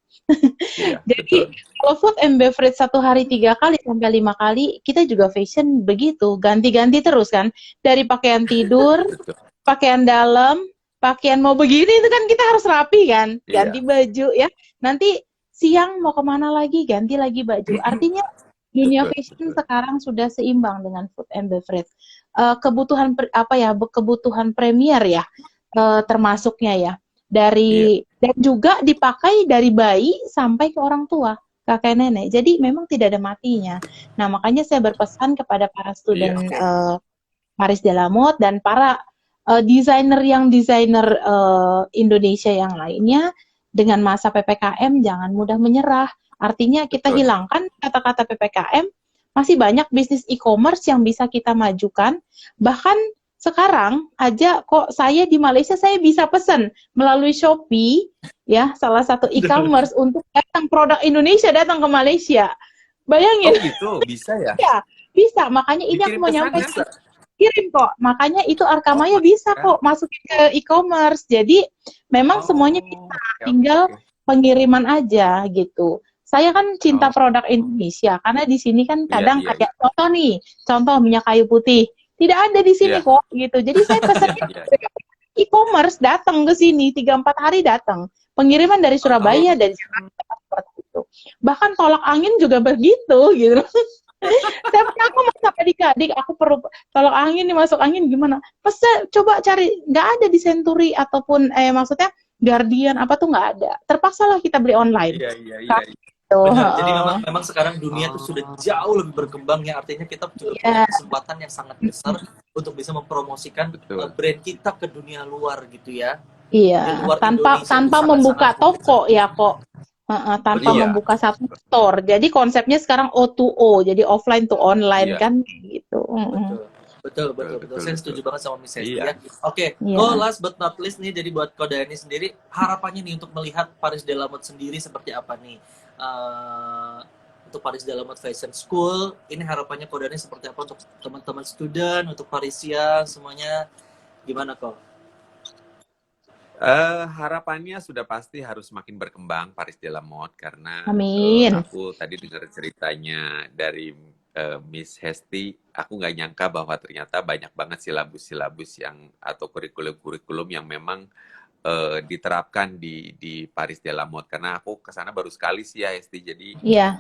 Iya, Jadi betul. kalau food and beverage 1 hari 3 kali sampai 5 kali, kita juga fashion begitu, ganti-ganti terus kan. Dari pakaian tidur, Betul. pakaian dalam, pakaian mau begini itu kan kita harus rapi kan, ganti Iya. baju ya. Nanti siang mau kemana lagi, ganti lagi baju. Artinya dunia Betul, fashion betul. sekarang sudah seimbang dengan food and beverage. Kebutuhan premier ya, termasuknya ya. Dan juga dipakai dari bayi sampai ke orang tua, kakek nenek. Jadi memang tidak ada matinya. Nah, makanya saya berpesan kepada para student Paris de la Mode dan para desainer Indonesia yang lainnya, dengan masa PPKM jangan mudah menyerah. Artinya kita hilangkan kata-kata PPKM, masih banyak bisnis e-commerce yang bisa kita majukan. Bahkan sekarang aja kok saya di Malaysia saya bisa pesan melalui Shopee ya, salah satu e-commerce untuk datang produk Indonesia datang ke Malaysia. Bayangin. Oh gitu, bisa ya? Ya, bisa. Makanya ini aku Dikirim mau ke sana? nyampaikan. Kirim kok. Makanya itu Arkamaya bisa kok masukin ke e-commerce. Jadi memang semuanya bisa. Tinggal pengiriman aja gitu. Saya kan cinta produk Indonesia karena di sini kan kadang kayak contoh minyak kayu putih tidak ada di sini kok gitu. Jadi saya pesannya e-commerce datang ke sini 3-4 hari datang. Pengiriman dari Surabaya dari Jakarta seperti itu. Bahkan tolak angin juga begitu gitu. Tapi aku masuk adik-adik, aku perlu tolak angin nih, masuk angin gimana? Pesan, coba cari, nggak ada di Century ataupun maksudnya Guardian apa tuh nggak ada. Terpaksalah kita beli online. Iya. Benar, jadi memang sekarang dunia tuh sudah jauh lebih berkembang ya, artinya kita juga punya kesempatan yang sangat besar untuk bisa mempromosikan brand kita ke dunia luar gitu ya. Iya, tanpa membuka toko ya kok. Tanpa membuka satu store. Jadi konsepnya sekarang O2O, jadi offline to online kan gitu. Betul. Saya setuju banget sama Miss Hesti ya. Oke, last but not least nih, jadi buat Kodani sendiri, harapannya nih untuk melihat Paris de la Mode sendiri seperti apa nih? Untuk Paris de la Mode Fashion School, ini harapannya Kodani seperti apa untuk teman-teman student, untuk Parisian semuanya, gimana kok? Harapannya sudah pasti harus makin berkembang Paris de la Mode, karena aku tadi dengar ceritanya dari Miss Hesti, aku nggak nyangka bahwa ternyata banyak banget silabus-silabus yang atau kurikulum-kurikulum yang memang diterapkan di Paris de la Mode. Karena aku kesana baru sekali sih ya Hesti, jadi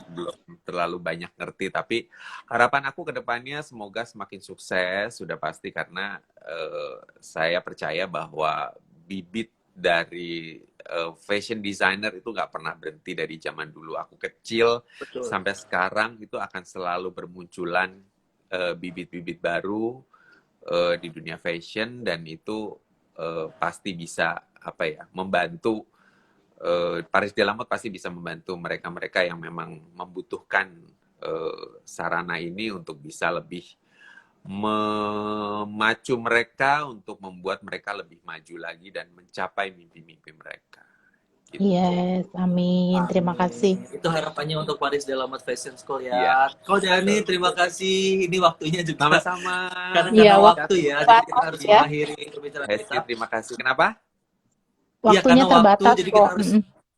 belum terlalu banyak ngerti. Tapi harapan aku ke depannya semoga semakin sukses, sudah pasti, karena saya percaya bahwa bibit dari fashion designer itu nggak pernah berhenti dari zaman dulu aku kecil sampai sekarang. Itu akan selalu bermunculan bibit-bibit baru di dunia fashion, dan itu pasti bisa membantu Paris de la Mode, pasti bisa membantu mereka-mereka yang memang membutuhkan sarana ini untuk bisa lebih memacu mereka, untuk membuat mereka lebih maju lagi dan mencapai mimpi-mimpi mereka. Gitu. Yes, amin. Terima kasih. Itu harapannya untuk Paris de la Mode Fashion School ya. Kodani, terima kasih. Ini waktunya juga. Sama-sama. Karena waktu ya, jadi kita harus mengakhiri pembicaraan kita. Terima kasih. Kenapa? Waktunya terbatas jadi kita harus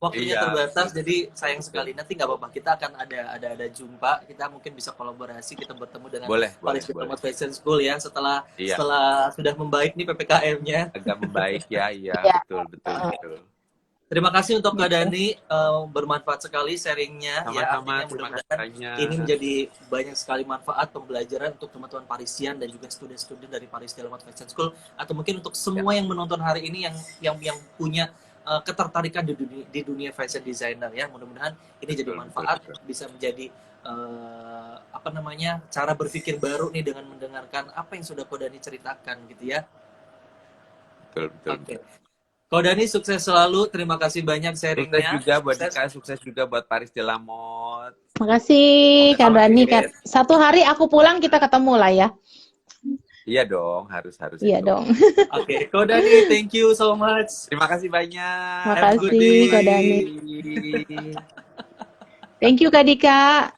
waktunya Iya, terbatas, betul, jadi sayang betul. sekali. Nanti nggak apa-apa, kita akan ada jumpa, kita mungkin bisa kolaborasi, kita bertemu dengan Boleh, boleh, Paris boleh. Diplomat Fashion School ya, setelah Iya, setelah sudah membaik nih PPKM-nya. agak membaik ya, iya, Iya. betul, betul, betul. Terima kasih untuk Kak Oke. Dani, bermanfaat sekali sharingnya ya, Sama-sama, artinya terima kasih mudah-mudahan ini banyak. menjadi banyak sekali manfaat pembelajaran untuk teman-teman Parisian dan juga student-student dari Paris Delamat Fashion School, atau mungkin untuk Ya, semua yang menonton hari ini yang punya ketertarikan di dunia fashion designer ya. Mudah-mudahan ini jadi betul, betul, manfaat, betul. bisa menjadi apa namanya, cara berpikir baru nih dengan mendengarkan apa yang sudah Ko Dani ceritakan gitu ya. Betul, betul, Oke. betul. Ko Dani sukses selalu, terima kasih banyak Sukses sharingnya. juga buat Sukses. Dika, sukses juga buat Paris Delamot. Makasih Kak Dani. Oke. Satu hari aku pulang kita ketemu lah ya. Iya dong, harus Iya itu. dong. Oke, Ko Dani, thank you so much. Terima kasih banyak. Have a good Makasih day. Kak Dani. Thank you Kak Dika.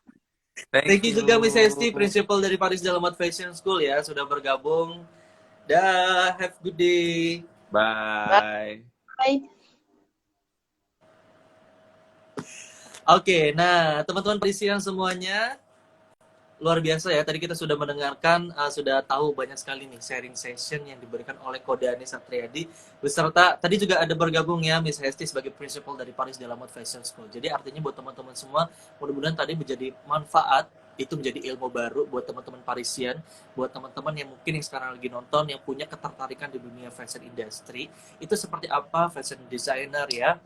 Thank you juga Miss Hesti, Principal dari Paris Delamat Fashion School ya, sudah bergabung. Dah, have a good day. Bye. Bye. Oke, nah teman-teman Parisian semuanya, luar biasa ya. Tadi kita sudah mendengarkan, sudah tahu banyak sekali nih sharing session yang diberikan oleh Ko Dani Satriadi, beserta tadi juga ada bergabung ya Miss Hesti sebagai Principal dari Paris Delamat Fashion School. Jadi artinya buat teman-teman semua, mudah-mudahan tadi menjadi manfaat, itu menjadi ilmu baru buat teman-teman Parisian, buat teman-teman yang mungkin yang sekarang lagi nonton, yang punya ketertarikan di dunia fashion industry, itu seperti apa fashion designer ya,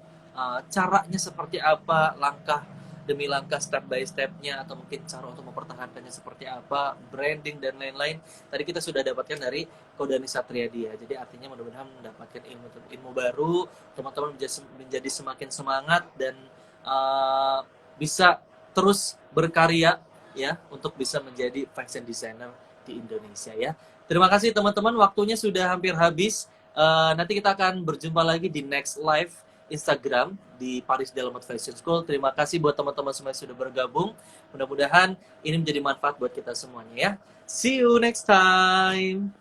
caranya seperti apa, langkah demi langkah, step by stepnya, atau mungkin cara untuk mempertahankannya seperti apa, branding dan lain-lain. Tadi kita sudah dapatkan dari Ko Dani Satriadi ya. Jadi artinya mudah-mudahan mendapatkan ilmu baru, teman-teman menjadi semakin semangat dan bisa terus berkarya ya untuk bisa menjadi fashion designer di Indonesia ya. Terima kasih teman-teman, waktunya sudah hampir habis. Nanti kita akan berjumpa lagi di next live Instagram di Paris Delamat Fashion School. Terima kasih buat teman-teman semua yang sudah bergabung. Mudah-mudahan ini menjadi manfaat buat kita semuanya ya. See you next time.